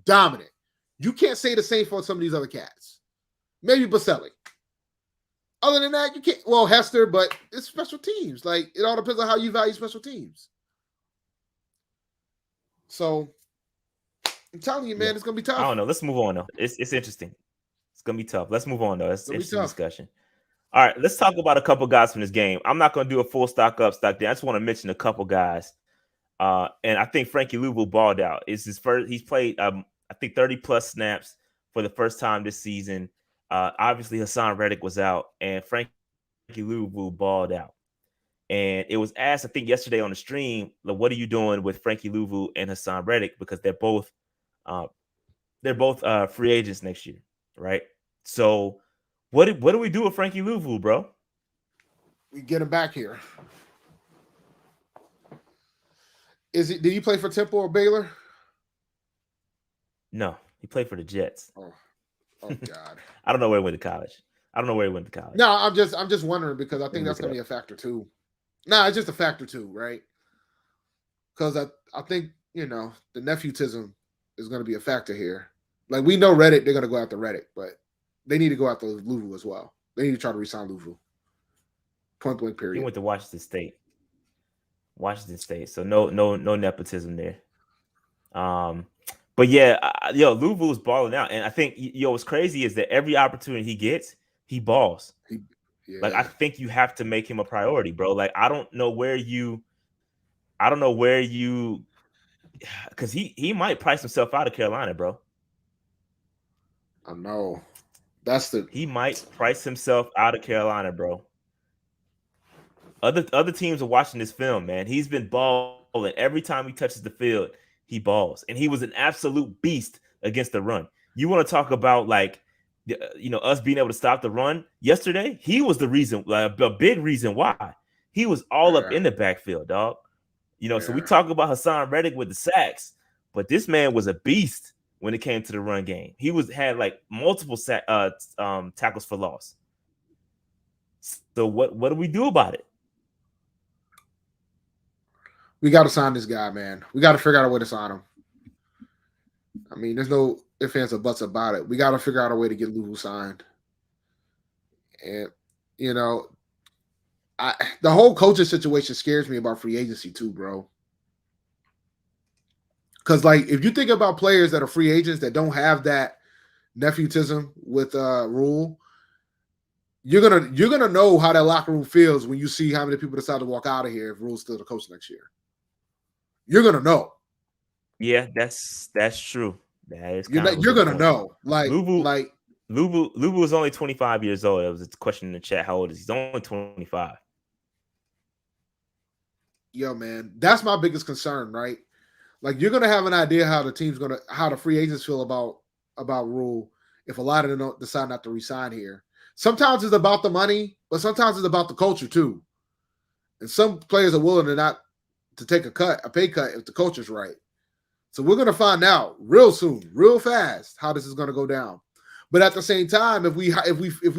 Dominant. You can't say the same for some of these other cats. Maybe Baselli. Other than that, you can't. Well, Hester, but it's special teams. Like, it all depends on how you value special teams. So, I'm telling you, man, it's going to be tough. I don't know. Let's move on, though. It's interesting. It's going to be tough. Let's move on, though. It's an interesting discussion. All right, let's talk about a couple guys from this game. I'm not going to do a full stock up, stock down. I just want to mention a couple guys. And I think Frankie Luvu balled out. It's his first. He's played, I think, 30-plus snaps for the first time this season. Obviously, Hassan Reddick was out, and Frankie Luvu balled out. And it was asked, I think, yesterday on the stream, like, what are you doing with Frankie Luvu and Hassan Reddick? Because they're both free agents next year, right? So what do we do with Frankie Luvu, bro? We get him back here. Did he play for Temple or Baylor? No, he played for the Jets. Oh God. I don't know where he went to college. No, I'm just wondering because I think that's gonna be a factor too. No, it's just a factor too, right? Because I think, the nephewtism is gonna be a factor here. Like we know Reddick, they're gonna go after Reddick, but they need to go after Luvu as well. They need to try to resign Luvu. Point blank. He Period. went to Washington State. Washington State. So no nepotism there. Um, but yeah, Luvu is balling out, and I think what's crazy is that every opportunity he gets, he balls. He, Like I yeah, think you have to make him a priority, bro. Like I don't know where you, because he might price himself out of Carolina, bro. I know. That's the He might price himself out of Carolina, bro. Other teams are watching this film, man. He's been balling every time he touches the field. He balls, and he was an absolute beast against the run. You want to talk about like, us being able to stop the run yesterday? He was the reason, like, a big reason why he was all up yeah, in the backfield, dog. So we yeah. talk about Hassan Reddick with the sacks, but this man was a beast when it came to the run game. He had like multiple tackles for loss. So what do we do about it? We got to sign this guy, man. We got to figure out a way to sign him. I mean, there's no ifs, ands, or buts about it. We got to figure out a way to get Luvu signed. And you know, the whole coaching situation scares me about free agency too, bro. Because like, if you think about players that are free agents that don't have that nepotism with Rule, you're gonna know how that locker room feels when you see how many people decide to walk out of here if Rule's still the coach next year. You're gonna know. Yeah, that's true. That is You're kind not, of a you're good gonna point. know. Luvu Like Luvu is only 25 years old. There was a question in the chat. How old is he? He's only 25. yo, man, that's my biggest concern, right? Like you're gonna have an idea how the free agents feel about Rule if a lot of them don't decide not to resign here. Sometimes it's about the money, but sometimes it's about the culture too. And some players are willing to not to take a pay cut if the culture's right. So we're gonna find out real soon, real fast, how this is gonna go down. But at the same time, if we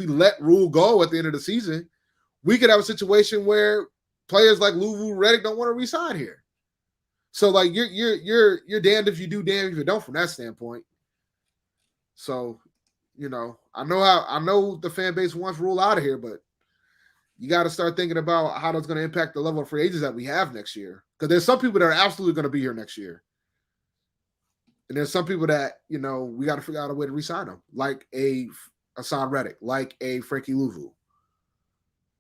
let Rule go at the end of the season, we could have a situation where players like Luvu, Reddick don't want to resign here. So like you're damned if you do, damned if you don't from that standpoint. So, I know the fan base wants Rule out of here, but you got to start thinking about how that's going to impact the level of free agents that we have next year. Because there's some people that are absolutely going to be here next year, and there's some people that we got to figure out a way to re-sign them, like a Hassan Reddick, like a Frankie Luvu.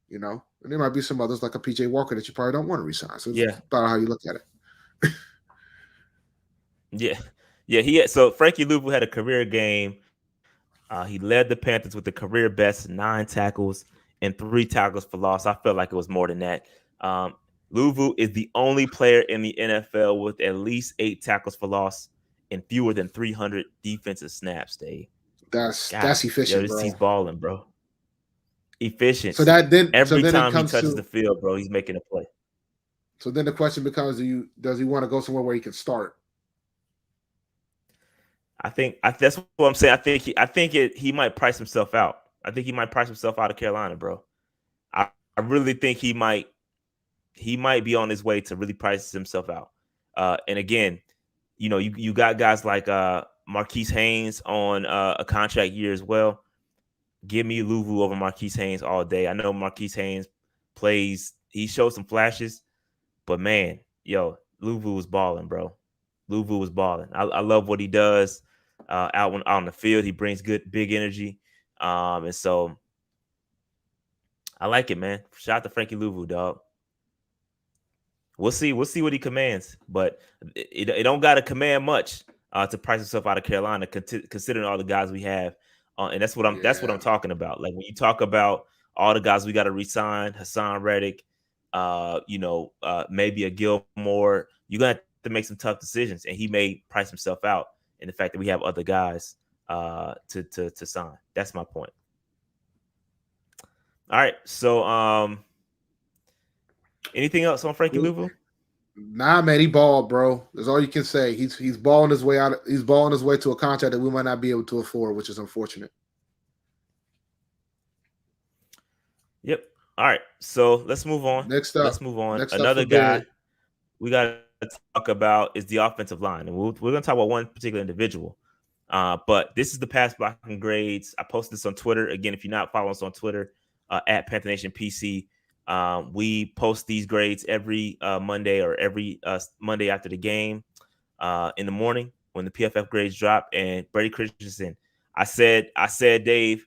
And there might be some others like a PJ Walker that you probably don't want to resign. So it's Yeah, about how you look at it. yeah, yeah. So Frankie Luvu had a career game. He led the Panthers with the career best 9 tackles and 3 tackles for loss. I felt like it was more than that. Um, Luvu is the only player in the NFL with at least 8 tackles for loss and fewer than 300 defensive snaps. God, That's efficient, he's bro. balling, bro. So Efficiency. that then so Every then it time he comes touches the to field, bro, he's making a play. so then the question becomes: does he want to go somewhere where he can start? That's what I'm saying. He might price himself out. I think he might price himself out of Carolina, bro. I really think he might be on his way to really price himself out. And again, you got guys like Marquise Haynes on a contract year as well. Give me Luvu over Marquise Haynes all day. I know Marquise Haynes plays. He showed some flashes, but man, Luvu was balling, bro. Luvu was balling. I love what he does out on the field. He brings good big energy, and so I like it, man. Shout out to Frankie Luvu, dog. We'll see. We'll see what he commands, but it don't got to command much to price himself out of Carolina, considering all the guys we have, and that's what I'm Yeah, talking about. Like when you talk about all the guys we got to resign, Hassan Reddick, maybe a Gilmore, you're gonna have to make some tough decisions, and he may price himself out in the fact that we have other guys to sign. That's my point. All right, so anything else on Frankie Luvu? nah, man, he balled, bro. That's all you can say. He's balling his way out. He's balling his way to a contract that we might not be able to afford, which is unfortunate. Yep. All right. So let's move on. Next up, Let's move on. next up for Another bid. guy we got to talk about is the offensive line, and we're going to talk about one particular individual. But this is the pass blocking grades. I posted this on Twitter. Again, if you're not following us on Twitter, at Panther Nation PC, we post these grades every Monday or every Monday after the game in the morning when the PFF grades drop. And Brady Christensen, I said, Dave,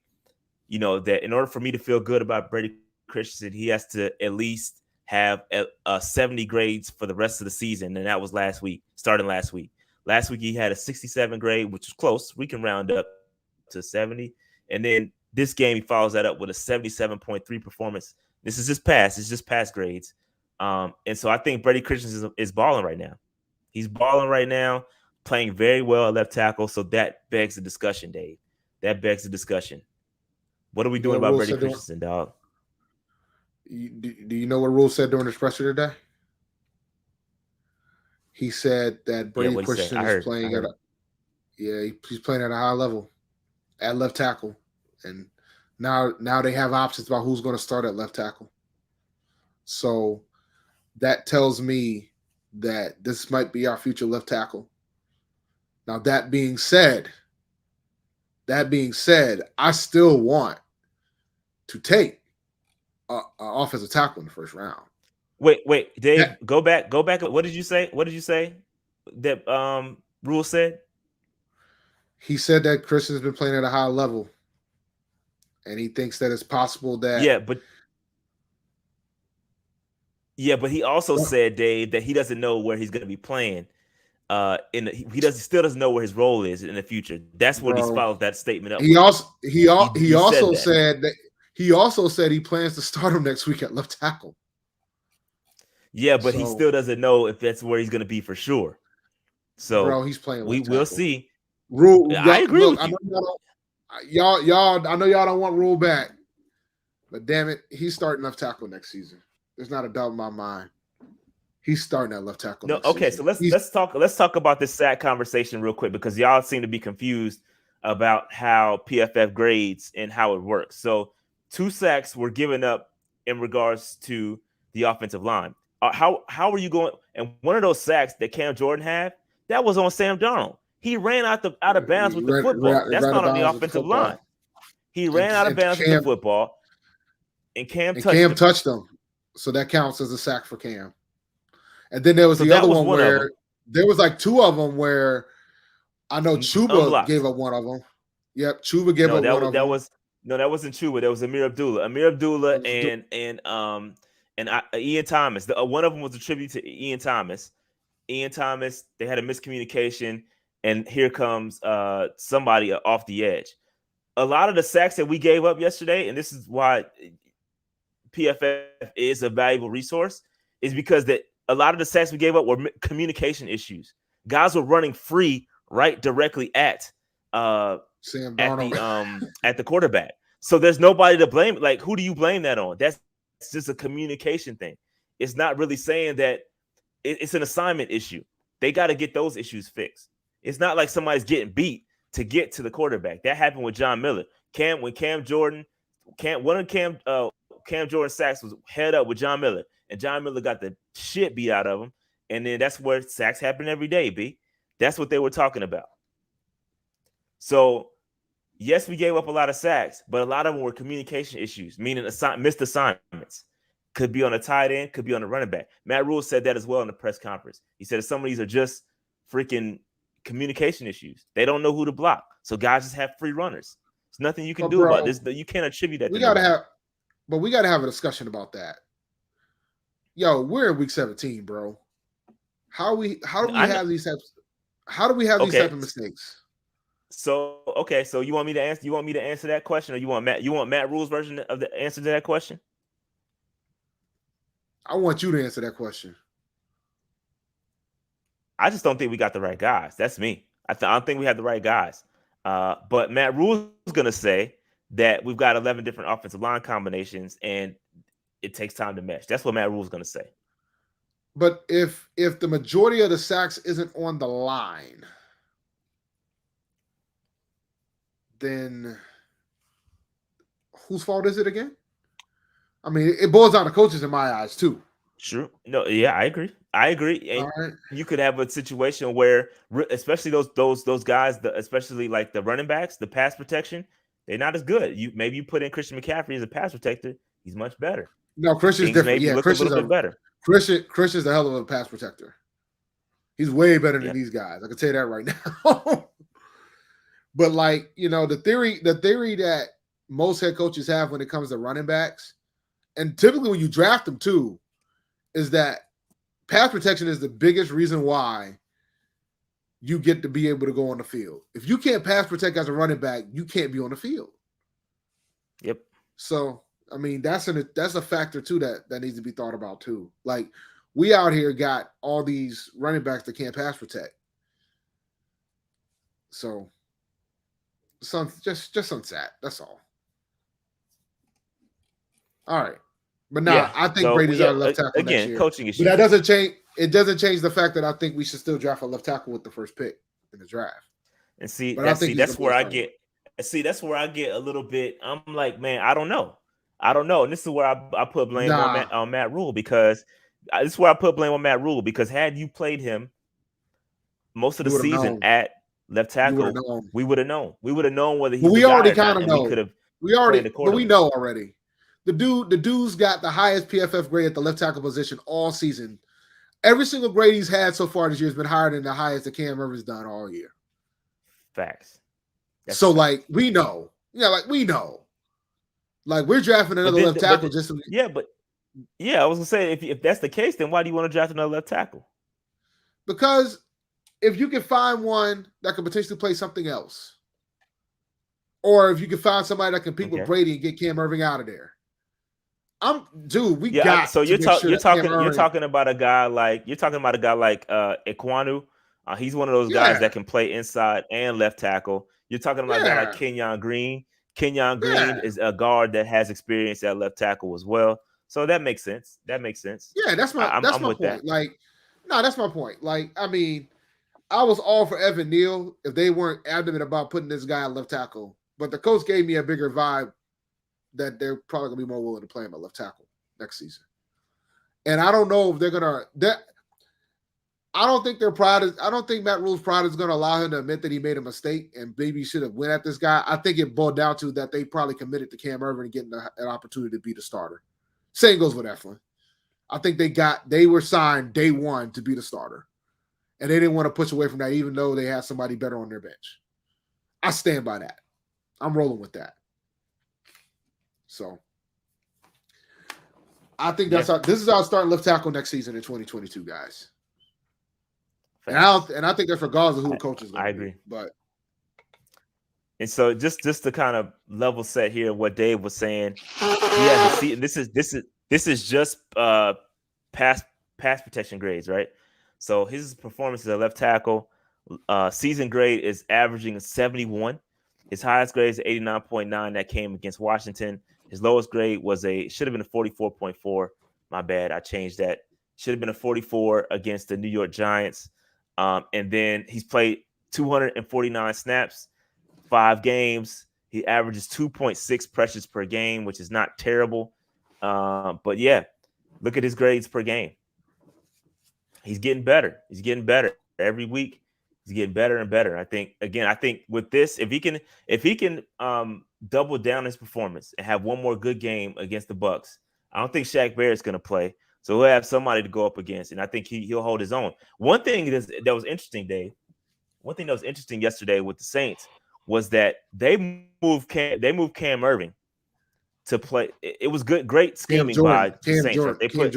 that in order for me to feel good about Brady Christensen, he has to at least have 70 grades for the rest of the season, and that was last week, starting last week. Last week he had a 67 grade, which was close. We can round up to 70, and then this game he follows that up with a 77.3 performance. This is just pass. It's just pass grades. And so I think Brady Christensen is balling right now. He's balling right now, playing very well at left tackle. So that begs the discussion, Dave. That begs the discussion. What are we You know doing what about Rule Brady said during, Christensen, dog? do you know what Rule said during his presser today? He said that Yeah, Brady what he said. Christensen I is heard. I playing at heard. a he's playing at a high level at left tackle, and now they have options about who's going to start at left tackle. So that tells me that this might be our future left tackle. Now that being said, I still want to take a offensive tackle in the first round. Wait, Dave, That, go back. Go back. What did you say? What did you say? That Rule said? he said that Christian's been playing at a high level, and he thinks that it's possible that Yeah, but he also said, Dave, that he doesn't know where he's going to be playing. He doesn't still doesn't know where his role is in the future. That's what he bro. followed that statement up He with. also he He said also that. said that he also said he plans to start him next week at left tackle. Yeah, but he So, still doesn't know if that's where he's going to be for sure. So bro, he's playing we left will tackle. see. Rule, I y'all, agree look, with I you. know y'all. I know y'all don't want Rule back, but damn it, he's starting left tackle next season. There's not a doubt in my mind. He's starting at left tackle No, next okay, so season. let's He's let's talk about this sack conversation real quick because y'all seem to be confused about how PFF grades and how it works. So 2 sacks were given up in regards to the offensive line. How are you going? And one of those sacks that Cam Jordan had, that was on Sam Darnold. He ran out of bounds with the football. That's right not out of on the bounds with the offensive line. football, He and ran out of and bounds with the Cam football, and Cam and touched Cam him. touched him, so that counts as a sack for Cam. And then there was So the that other was one one of them, where there was like two of them where I know Chuba gave unblocked. up one of them. Yep, Chuba gave No, up that one was of that them. was no, that wasn't Chuba. That was Amir Abdullah. Amir Abdullah and Ian Thomas. One of them was a tribute to Ian Thomas. Ian Thomas. They had a miscommunication, and here comes somebody off the edge. A lot of the sacks that we gave up yesterday, and this is why PFF is a valuable resource, is because that a lot of the sacks we gave up were communication issues. Guys were running free right directly uh, Sam at Darnold. at the quarterback. So there's nobody to blame. Like, who do you blame that on? That's just a communication thing. It's not really saying that it's an assignment issue. They got to get those issues fixed. It's not like somebody's getting beat to get to the quarterback. That happened with John Miller. Cam Jordan, one of Cam Jordan sacks was head up with John Miller, and John Miller got the shit beat out of him. And then that's where sacks happen every day, B. That's what they were talking about. So yes, we gave up a lot of sacks, but a lot of them were communication issues, meaning missed assignments. Could be on a tight end, could be on a running back. Matt Rule said that as well in the press conference. He said some of these are just freaking communication issues. They don't know who to block. So guys just have free runners. There's nothing you can But do about bro, this. You can't attribute that we to gotta nobody. have we gotta have a discussion about that. Yo, we're in week 17, bro. How do we I know. have these types how do we have these type Okay. of mistakes? So you want me to answer? You want me to answer that question, or you want Matt? You want Matt Rule's version of the answer to that question? I want you to answer that question. I just don't think we got the right guys. That's me. I don't think we have the right guys. But Matt Rule's going to say that we've got 11 different offensive line combinations, and it takes time to mesh. That's what Matt Rule's going to say. But if the majority of the sacks isn't on the line, then whose fault is it again? I mean, it boils down to coaches in my eyes too. True. No, yeah, I agree. I agree, All and right. you could have a situation where, especially those guys, especially like the running backs, the pass protection, they're not as good. You put in Christian McCaffrey as a pass protector, he's much better. No, Christian's Things different. maybe Yeah, look a little bit better. Christian's the hell of a pass protector. He's way better than Yeah, these guys. I can tell you that right now. But like, the theory that most head coaches have when it comes to running backs, and typically when you draft them too, is that pass protection is the biggest reason why you get to be able to go on the field. If you can't pass protect as a running back, you can't be on the field. yep. So, I mean, that's a factor too that needs to be thought about too. Like, we out here got all these running backs that can't pass protect. So, just some sad. That's all. All right. But Yeah. I think So Brady's yeah, our left tackle next again, year. coaching But that issues. doesn't change. It doesn't change the fact that I think we should still draft a left tackle with the first pick in the draft. And see, But I think he's that's gonna be where a I starter. get. See, that's where I get a little bit. I'm like, man, I don't know. I don't know. And this is where I put blame on Nah, Matt Rule, because this is where I put blame on Matt Rule, because had you played him most of the you would have season known. at left You would have tackle, known. we would have known. We would have known whether But he's the we guy already or kind not, of and we know. could have planned But we accordingly. know already. The dude's got the highest PFF grade at the left tackle position all season. Every single grade he's had so far this year has been higher than the highest that Cam Irvin's done all year. Facts. That's So, a fact. like, we know. Yeah, like, we know. Like, we're drafting another left tackle just to, yeah, I was gonna say, if that's the case, then why do you want to draft another left tackle? because if you can find one that could potentially play something else, or if you can find somebody that can compete with Okay. Brady and get Cam Irving out of there, we Yeah. got So to make sure that Cam you're Irving, talking about a guy like Ekwonu. He's one of those guys yeah, that can play inside and left tackle. You're talking about a guy like yeah, Kenyon Green. Kenyon Green yeah, is a guard that has experience at left tackle as well. So that makes sense. That makes sense. yeah. That's I'm my with that. point. Like, no, that's my point. Like, I mean, I was all for Evan Neal if they weren't adamant about putting this guy at left tackle, but the coach gave me a bigger vibe that they're probably gonna be more willing to play him at left tackle next season. And I don't know if they're gonna that. I don't think I don't think Matt Rule's pride is going to allow him to admit that he made a mistake and maybe should have went at this guy. I think it boiled down to that they probably committed to Cam Irvin and getting an opportunity to be the starter. Same goes with Eflin. I think they were signed day one to be the starter, and they didn't want to push away from that, even though they had somebody better on their bench. I stand by that. I'm rolling with that. So I think this is our starting left tackle next season in 2022, guys. And I think that's regardless of who the coach is going to be. I agree. But and so just to kind of level set here, what Dave was saying, this is just pass protection grades, right? So his performance as a left tackle, season grade is averaging a 71. His highest grade is 89.9. That came against Washington. His lowest grade should have been a 44.4. My bad, I changed that. Should have been a 44 against the New York Giants. And then he's played 249 snaps, 5 games. He averages 2.6 pressures per game, which is not terrible. But yeah, look at his grades per game. He's getting better. He's getting better every week. He's getting better and better. I think with this, if he can double down his performance and have one more good game against the Bucs, I don't think Shaq Barrett's going to play. So we'll have somebody to go up against, and I think he'll hold his own. One thing that was interesting, Dave. One thing that was interesting yesterday with the Saints was that they moved Cam Irving to play. It was great scheming by the Saints. Right? They put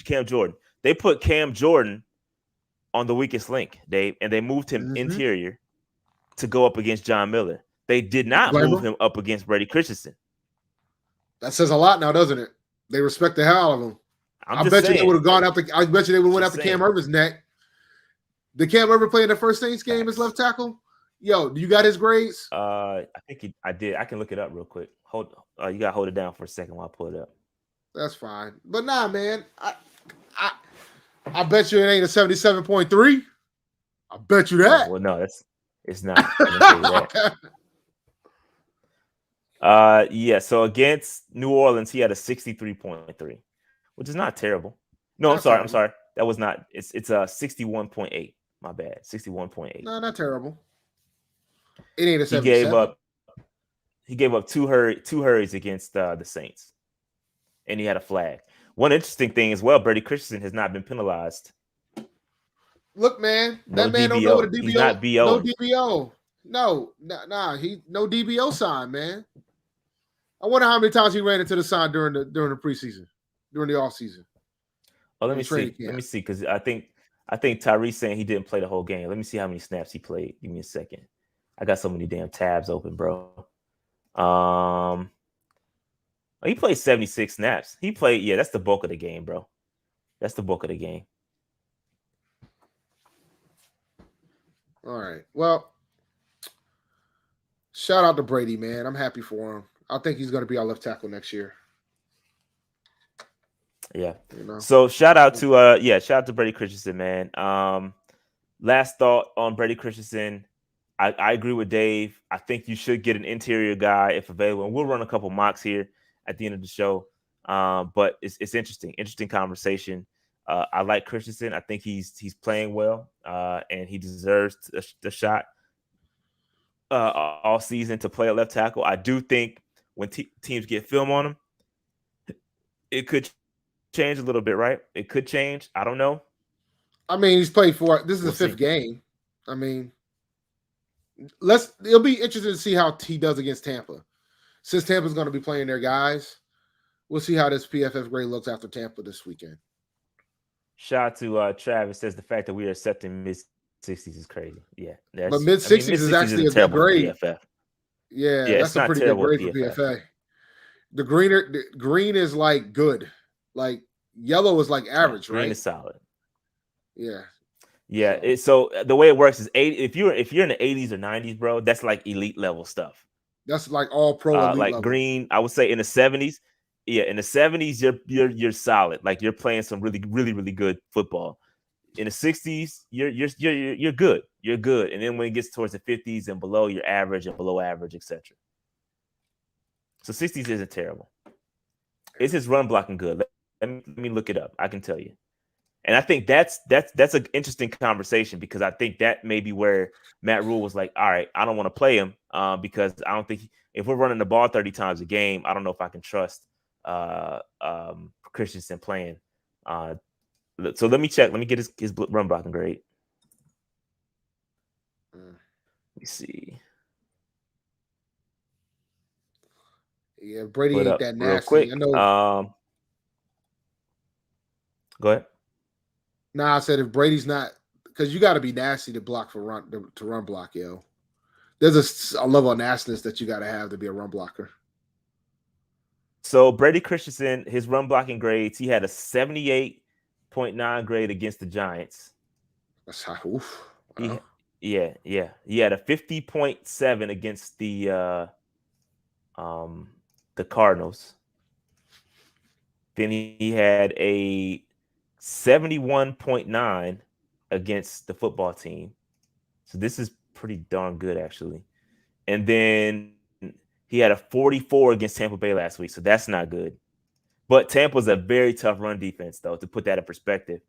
Cam Jordan. They put Cam Jordan on the weakest link, Dave, and they moved him interior to go up against John Miller. They did not move him up against Brady Christensen. That says a lot now, doesn't it? They respect the hell out of him. I bet you they would have gone after. I bet you they would have went after Cam Irvin's neck. Did Cam Irvin play in the first Saints game as left tackle? Yo, do you got his grades? I think I did. I can look it up real quick. You gotta hold it down for a second while I pull it up. That's fine. But nah, man. I bet you it ain't a 77.3. I bet you that. Oh, well, no, it's not. Yeah. So against New Orleans, he had a 63.3, which is not terrible. No, I'm sorry. That was not. It's a 61.8. My bad. 61.8. No, not terrible. It ain't a He gave 77. up. He gave up two hurries against the Saints, and he had a flag. One interesting thing as well, Brady Christensen has not been penalized. Look, man, No that man don't know what a DBO. He's DBO. not No BOing. DBO. No, nah, he no DBO sign, man. I wonder how many times he ran into the sign during the preseason, during the off season, Oh, let during me training see. Let camp. me see, because I think Tyrese saying he didn't play the whole game. Let me see how many snaps he played. Give me a second. I got so many damn tabs open, bro. Um, he played 76 snaps. He played. Yeah, that's the bulk of the game, bro. That's the bulk of the game. All right. Well, shout out to Brady, man. I'm happy for him. I think he's going to be our left tackle next year. Yeah. You know. So shout out to Brady Christensen, man. Last thought on Brady Christensen. I agree with Dave. I think you should get an interior guy if available. And we'll run a couple mocks here at the end of the show. But it's interesting conversation. I like Christensen. I think he's playing well, and he deserves the shot all season to play at left tackle. I do think when teams get film on him, it could change a little bit, right? It could change. I don't know. I mean, he's played for. This is the We'll fifth see. game. I mean, it'll be interesting to see how he does against Tampa. Since Tampa's going to be playing their guys, we'll see how this PFF grade looks after Tampa this weekend. Shout out to Travis. Says the fact that we are accepting mid 60s is crazy. Yeah, But that's. mid I mean, mid 60s is 60s actually isn't a good terrible for grade. PFF. Yeah, Yeah, that's it's a not pretty good terrible grade with for PFF. PFA. The green is like good. Like yellow is like Yeah, average, green right? is solid. Yeah. Yeah, so the way it works is 80. If you're in the 80s or 90s, bro, that's like elite level stuff. That's like all pro elite Like level. green, I would say in the 70s. Yeah, in the 70s, you're solid. Like you're playing some really good football. In the 60s, you're good. You're good. And then when it gets towards the 50s and below, you're average and below average, etc. So 60s isn't terrible. Is his run blocking good? Let me look it up. I can tell you. And I think that's an interesting conversation because I think that may be where Matt Rule was like, all right, I don't want to play him because I don't think if we're running the ball 30 times a game, I don't know if I can trust Christensen playing. So let me check. Let me get his run blocking grade. Let me see. Yeah, Brady Pull it ain't up that real nasty. I quick. know. Go ahead. Nah, I said if Brady's not, because you got to be nasty to block for run block, yo. There's a level of nastiness that you got to have to be a run blocker. So Brady Christensen, his run blocking grades, he had a 78.9 grade against the Giants. That's how. Oof. Wow. Yeah. He had a 50.7 against the Cardinals. Then he had a 71.9 against the football team. So this is pretty darn good, actually. And then he had a 44 against Tampa Bay last week. So that's not good. But Tampa's a very tough run defense, though, to put that in perspective.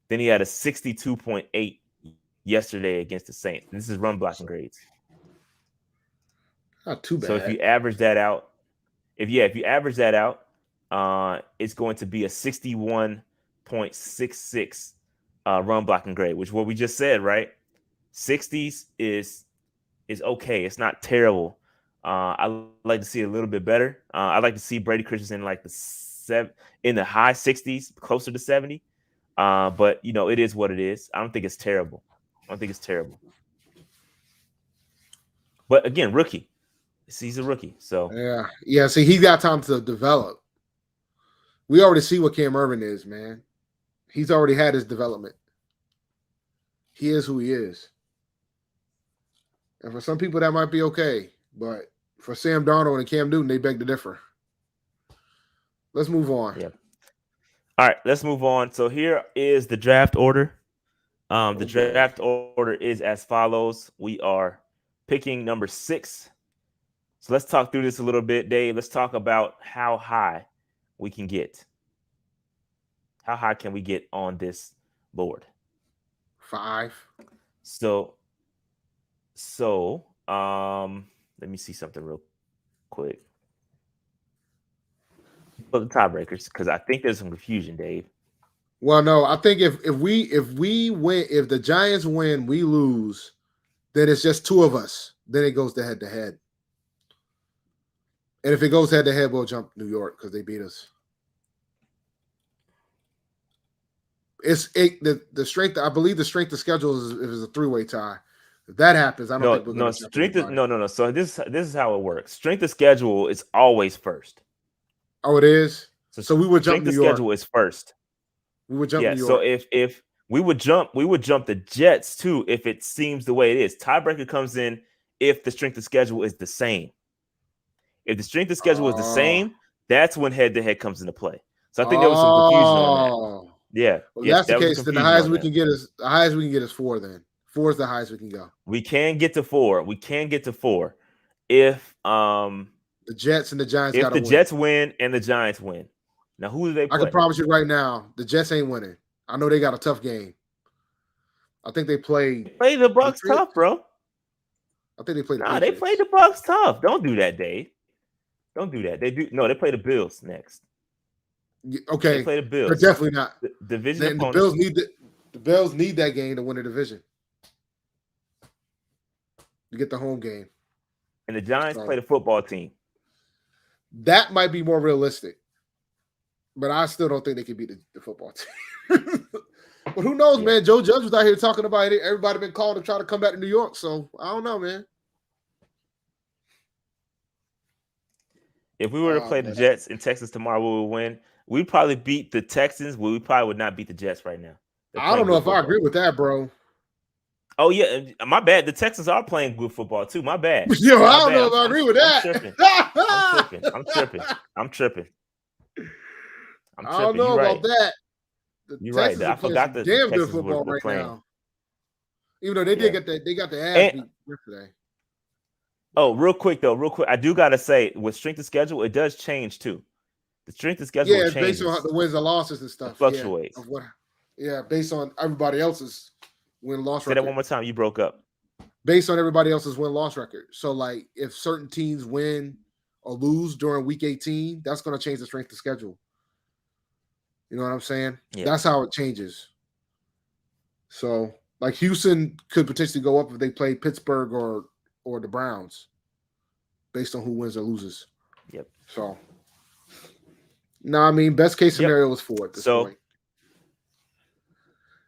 Then he had a 62.8 yesterday against the Saints. This is run blocking grades. Not too bad. So if you average that out, if you average that out, it's going to be a 61.66 run blocking grade, which is what we just said, right? 60s is okay. It's not terrible. I like to see a little bit better. I like to see Brady Christensen like in the high 60s, closer to 70. But it is what it is. I don't think it's terrible. But again, rookie. He's a rookie, so yeah. See, he's got time to develop. We already see what Cam Irvin is, man. He's already had his development. He is who he is. And for some people, that might be okay. But for Sam Darnold and Cam Newton, they beg to differ. Let's move on. Yeah. All right, let's move on. So here is the draft order. The draft order is as follows. We are picking number 6. So let's talk through this a little bit, Dave. Let's talk about how high we can get. How high can we get on this board? 5. So, let me see something real quick. For the tiebreakers, because I think there's some confusion, Dave. Well, no, I think if we win, if the Giants win, we lose, then it's just two of us. Then it goes to head to head. And if it goes head to head, we'll jump New York because they beat us. The strength. I believe the strength of schedule is a 3-way tie. If that happens, I don't think No, we're going no, to jump anybody. no. So this is how it works. Strength of schedule is always first. Oh, it is. So So we would jump strength New of York. schedule is first. We would jump Yeah. New So York. if we would jump the Jets too if it seems the way it is. Tiebreaker comes in if the strength of schedule is the same. If the strength of schedule is the Oh, same, that's when head to head comes into play. So I think there was some confusion on that. oh. Yeah. Well, if Yes, that's the that was case, then the confusion highest on we that. can get is 4. Then 4 is the highest we can go. We can get to 4. We can get to 4 if The Jets and the Giants got if to the win. Jets win and the Giants win. Now who do they I can play? promise you right now, the Jets ain't winning. I know they got a tough game. I think they play Play the Bucks Patriots. tough, bro. I think they play the Nah, they played Patriots. the Bucks tough. Don't do that, Dave. Don't do that. They do no. They play the Bills next. They Okay, play the they're Bills. definitely not. Division Then opponents. the Bills need that game to win the division. To get the home game. And the Giants So play the football team. that might be more realistic. But I still don't think they can beat the football team. But who knows, Yeah. man? Joe Judge was out here talking about it. Everybody been calling to try to come back to New York. So I don't know, man. If we were to play the Man. Jets in Texas tomorrow, we would win. We'd probably beat the Texans, but we probably would not beat the Jets right now. They're I don't playing know good if I football. agree with that, bro. Oh yeah, my bad. The Texans are playing good football too. My bad. Yo, My I don't bad. know if I agree with I'm that. tripping. I'm tripping. I'm tripping. I'm I don't tripping. know You're about right. that. The You're right. Texans are I playing forgot some that the damn good Texans football were right playing. now. Even though they Yeah. they got the ass And beat yesterday. oh, real quick, I do gotta say, with strength of schedule, it does change too. The strength of schedule Yeah, it's based on changes. the wins and losses and It stuff. Yeah, fluctuates. of what? Yeah, based on everybody else's win-loss Say that record. one more time. You broke up. Based on everybody else's win-loss record. So, like, if certain teams win or lose during Week 18, that's going to change the strength of schedule. You know what I'm saying? Yeah. That's how it changes. So, like, Houston could potentially go up if they play Pittsburgh or the Browns, based on who wins or loses. Yep. So, no, I mean, best case Yep. scenario is 4 at this point.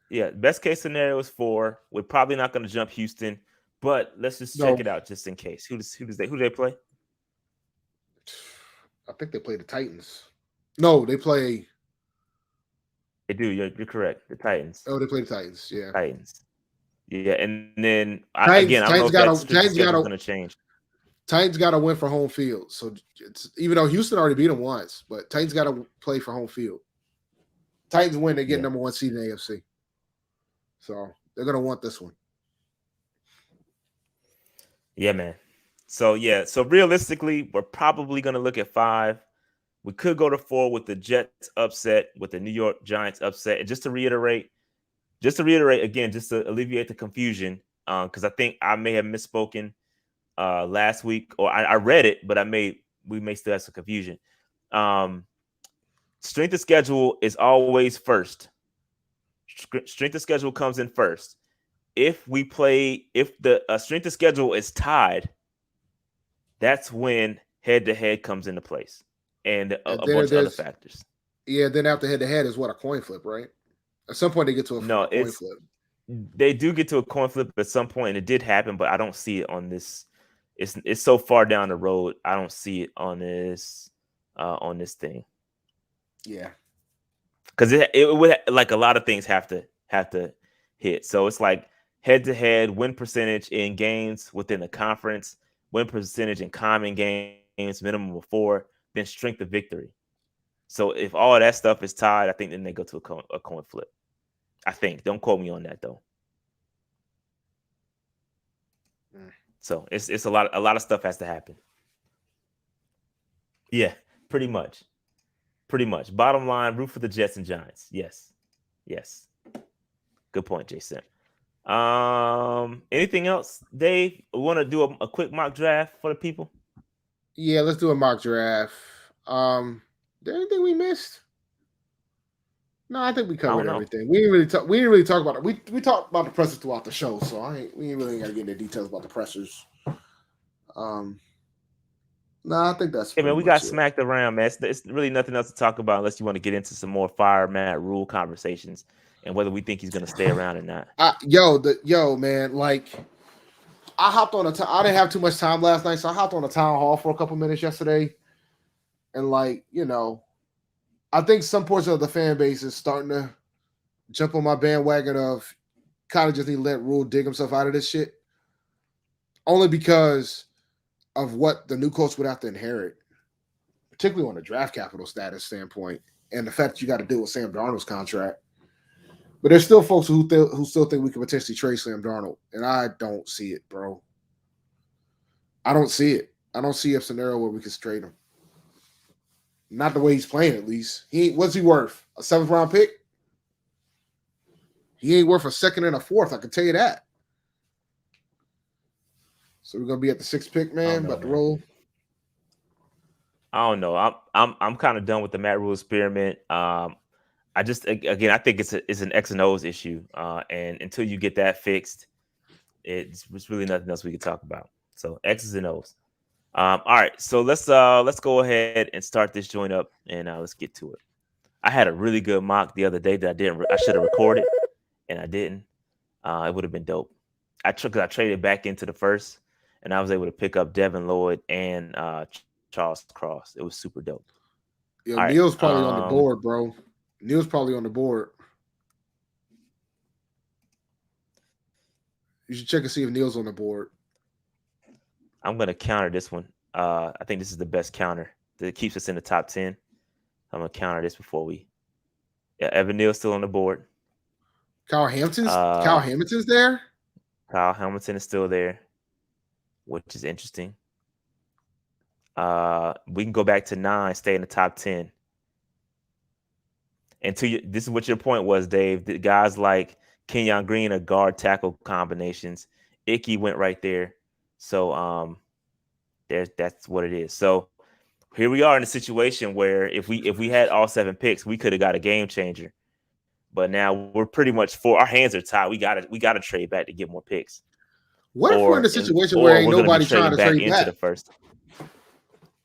Yeah, best case scenario is 4. We're probably not going to jump Houston, but let's just check it out just in case. Who do they play? I think they play the Titans. No, they play. They do. You're correct. The Titans. Oh, they play the Titans. Yeah, Titans. Yeah, and then Titans. I don't know if that strength Titans schedule is going to change. Titans got to win for home field. So it's even though Houston already beat them once, but Titans got to play for home field. Titans win, they get number 1 seed in the AFC. So they're going to want this one. Yeah, man. So realistically, we're probably going to look at 5. We could go to 4 with the Jets upset, with the New York Giants upset. And just to reiterate again, just to alleviate the confusion, because I think I may have misspoken last week, or I read it, but we may still have some confusion. Strength of schedule is always first. Strength of schedule comes in first. If the strength of schedule is tied, that's when head-to-head comes into place, and a bunch of other factors. Yeah, then after head-to-head is what, a coin flip, right? At some point they get to a coin flip. They do get to a coin flip at some point, and it did happen, but I don't see it on this. It's so far down the road. I don't see it on this thing. Yeah, because it would, like, a lot of things have to hit. So it's like head-to-head, win percentage in games within the conference, win percentage in common games, minimum of 4, then strength of victory. So if all that stuff is tied, I think then they go to a coin flip. I think. Don't quote me on that though. So it's a lot of stuff has to happen. Yeah, pretty much. Bottom line, root for the Jets and Giants. Yes. Good point, Jason. Anything else, Dave? We want to do a quick mock draft for the people. Yeah, let's do a mock draft. There anything we missed? No, I think we I covered don't know. everything. We didn't really talk. We didn't really talk about it. We talked about the pressers throughout the show, so we ain't really got to get into details about the pressers. Um, no, I think that's Hey man, pretty we got much it. smacked around, man. It's really nothing else to talk about unless you want to get into some more fire Matt Rule conversations and whether we think he's going to stay around or not. Man, like I hopped on I didn't have too much time last night, so I hopped on a town hall for a couple minutes yesterday, and I think some portion of the fan base is starting to jump on my bandwagon of kind of just need to let Rule dig himself out of this shit, only because of what the new coach would have to inherit, particularly on a draft capital status standpoint, and the fact that you got to deal with Sam Darnold's contract. But there's still folks who still think we could potentially trade Sam Darnold, and I don't see it, bro. I don't see it. I don't see a scenario where we could trade him. Not the way he's playing, at least. What's he worth? A 7th round pick? He ain't worth a 2nd and a 4th. I can tell you that. So we're gonna be at the 6th pick, man. About to roll. I don't know. I'm kind of done with the Matt Rule experiment. I just again I think it's an X and O's issue, and until you get that fixed, it's really nothing else we can talk about. So X's and O's. All right, so let's go ahead and start this joint up, and let's get to it. I had a really good mock the other day that I should have recorded, and I didn't. It would have been dope. I traded back into the first, and I was able to pick up Devin Lloyd and Charles Cross. It was super dope. Yo, Neil's probably on the board, bro. Neil's probably on the board. You should check and see if Neil's on the board. I'm gonna counter this one. I think this is the best counter that keeps us in the top 10. I'm gonna counter this before we. Yeah, Evan Neal's still on the board. Kyle Hamilton's there. Kyle Hamilton is still there, which is interesting. We can go back to 9, stay in the top 10. And this is what your point was, Dave. The guys like Kenyon Green are guard tackle combinations. Icky went right there. So that's what it is. So here we are in a situation where if we had all 7 picks, we could have got a game changer. But now we're pretty much our hands are tied. We gotta trade back to get more picks. What if we're in a situation where ain't nobody trying to trade back into the first?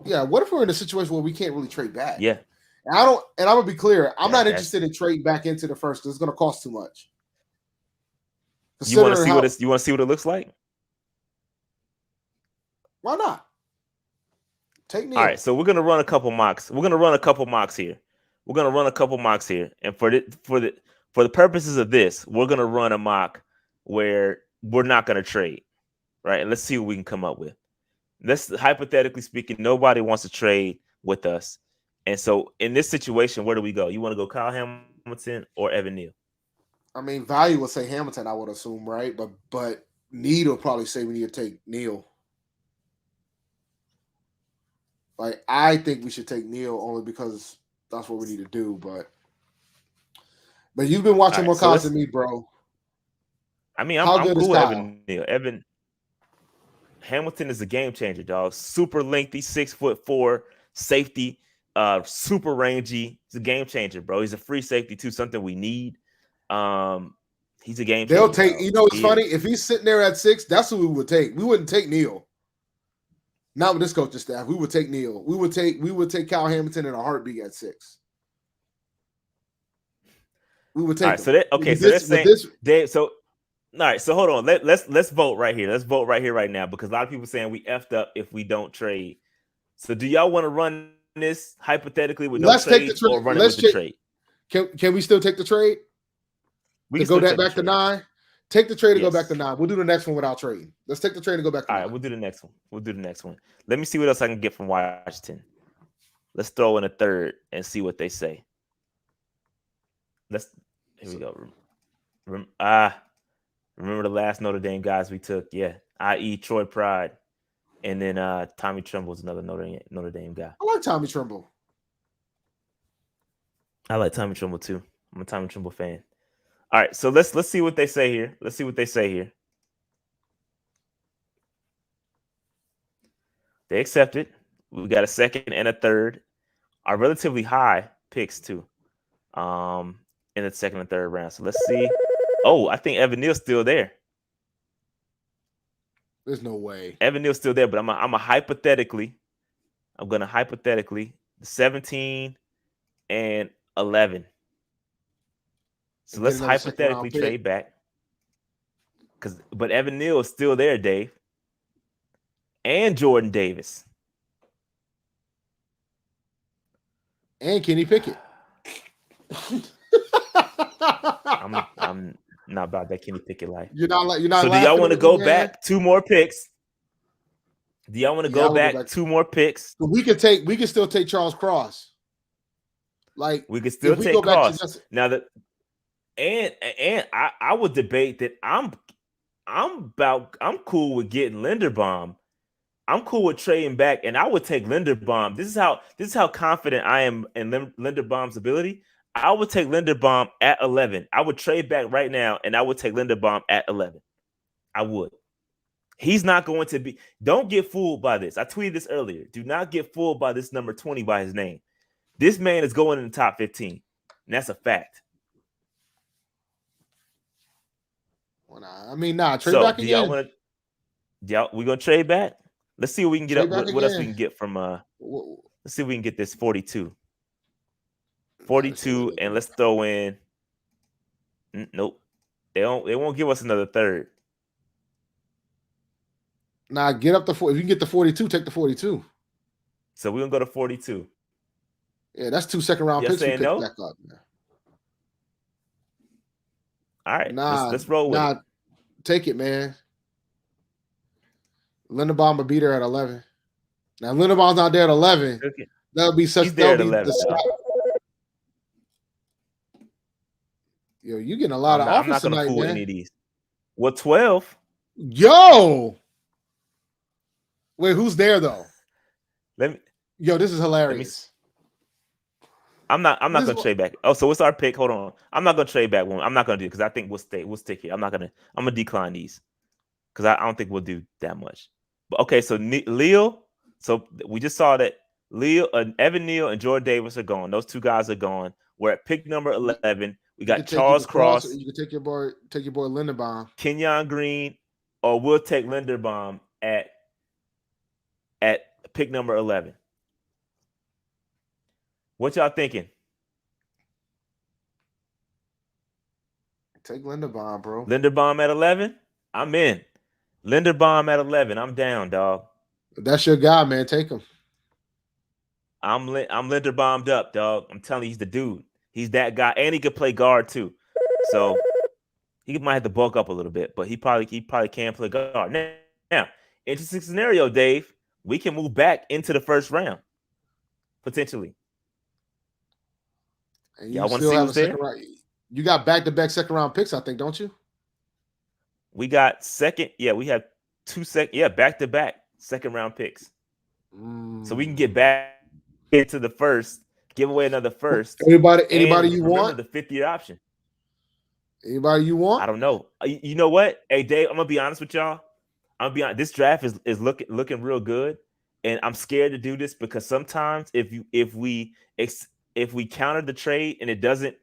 Yeah, what if we're in a situation where we can't really trade back? Yeah. And I'm gonna be clear. I'm not interested in trading back into the first because it's gonna cost too much. You want to see what it looks like? Why not? Take Neil. All right, so we're gonna run a couple mocks. We're gonna run a couple mocks here. And for the purposes of this, we're gonna run a mock where we're not gonna trade, right? And let's see what we can come up with. Let's hypothetically speaking, nobody wants to trade with us, and so in this situation, where do we go? You want to go Kyle Hamilton or Evan Neal? I mean, value would say Hamilton, I would assume, right? But need will probably say we need to take Neal. Like, I think we should take Neal only because that's what we need to do. But you've been watching more college than me, bro. I mean, I'm cool with Evan Neal. Evan Hamilton is a game changer, dog. Super lengthy, 6'4" safety, super rangy. He's a game changer, bro. He's a free safety too, something we need. He's a game changer. They'll take. Dog. You know, it's funny if he's sitting there at 6. That's who we would take. We wouldn't take Neal. Not with this coaching staff. We would take Neal. We would take Kyle Hamilton in a heartbeat at 6. We would take. All right, so that's saying Dave. So all right, so hold on. Let's vote right here. Let's vote right here, right now, because a lot of people saying we effed up if we don't trade. So do y'all want to run this hypothetically with no trade or run it with the trade? Can we still take the trade? We can go back to 9. Take the trade and go back to 9. We'll do the next one without trading. Let's take the trade and go back to 9. All right, we'll do the next one. Let me see what else I can get from Washington. Let's throw in a third and see what they say. Here we go. Remember the last Notre Dame guys we took? Yeah, i.e. Troy Pride. And then Tommy Tremble's another Notre Dame guy. I like Tommy Tremble. I like Tommy Tremble too. I'm a Tommy Tremble fan. All right, so let's see what they say here. Let's see what they say here. They accepted. We got a second and a third. Are relatively high picks too. Um, in the second and third round. So let's see. Oh, I think Evan Neal's still there. There's no way. Evan Neal's still there, but I'm a hypothetically. I'm gonna hypothetically 17 and 11. So And get let's another second hypothetically round pick. trade back. But Evan Neal is still there, Dave. And Jordan Davis. And Kenny Pickett. I'm not about that Kenny Pickett life. You're not So do y'all laughing want to at me, go man? back 2 more picks? Do y'all want to Yeah, I go will go back back. 2 more picks? We can still take Charles Cross. Like We could still if we take go back to Cross. just Now that and I would debate that I'm cool with getting Linderbaum. I'm cool with trading back, and I would take Linderbaum. This is how confident I am in Linderbaum's ability. I would take Linderbaum at 11. I would trade back right now, and I would take Linderbaum at 11. I would. He's not going to be. Don't get fooled by this. I tweeted this earlier. Do not get fooled by this number 20 by his name. This man is going in the top 15, and that's a fact. well, I mean, trade So, back do y'all again. want to? We gonna trade back? Let's see what we can get Trade up. back What else we again. can get from? Let's see if we can get this 42. Nah, 42, and let's throw in. Nope, they won't give us another third. Nah, get up to 4. If you can get the 42, take the 42. So we're gonna go to 42. Yeah, that's 2 second round Y'all picks we saying picked no? back up. All right, Nah, let's roll with it. Take it, man. Linderbaum will be there at 11. Now Linderbaum's not there at 11. Okay. That'll be such. He's there That'll at be 11. Yo, you getting a lot of I'm offers not gonna tonight, fool man. any of these. What 12? Yo, wait, who's there though? Let me. Yo, this is hilarious. I'm not gonna trade back. Oh, so what's our pick? Hold on. I'm not gonna trade back one. I'm not gonna do it because I think we'll stick here. I'm gonna decline these because I don't think we'll do that much. But okay, so Leo. So we just saw that Leo, Evan Neal, and Jordan Davis are gone. Those 2 guys are gone. We're at pick number 11. We got Charles Cross. You can take your boy Linderbaum, Kenyon Green, or we'll take Linderbaum at pick number 11. What y'all thinking? Take Linderbaum, bro. Linderbaum at 11? I'm in. Linderbaum at 11. I'm down, dog. That's your guy, man. Take him. I'm Linderbaummed up, dog. I'm telling you, he's the dude. He's that guy, and he could play guard too. So he might have to bulk up a little bit, but he probably can play guard. Now, interesting scenario, Dave. We can move back into the first round, potentially. And y'all want to see who's there? You got back-to-back second-round picks, I think, don't you? We got second. Yeah, we have 2 second. Yeah, back-to-back second-round picks. So we can get back into the first, give away another first. Anybody you remember want? The 5th-year option. Anybody you want? I don't know. You know what? Hey, Dave, I'm gonna be honest with y'all. I'm gonna be honest. This draft is looking real good, and I'm scared to do this because sometimes if we counter the trade and it doesn't,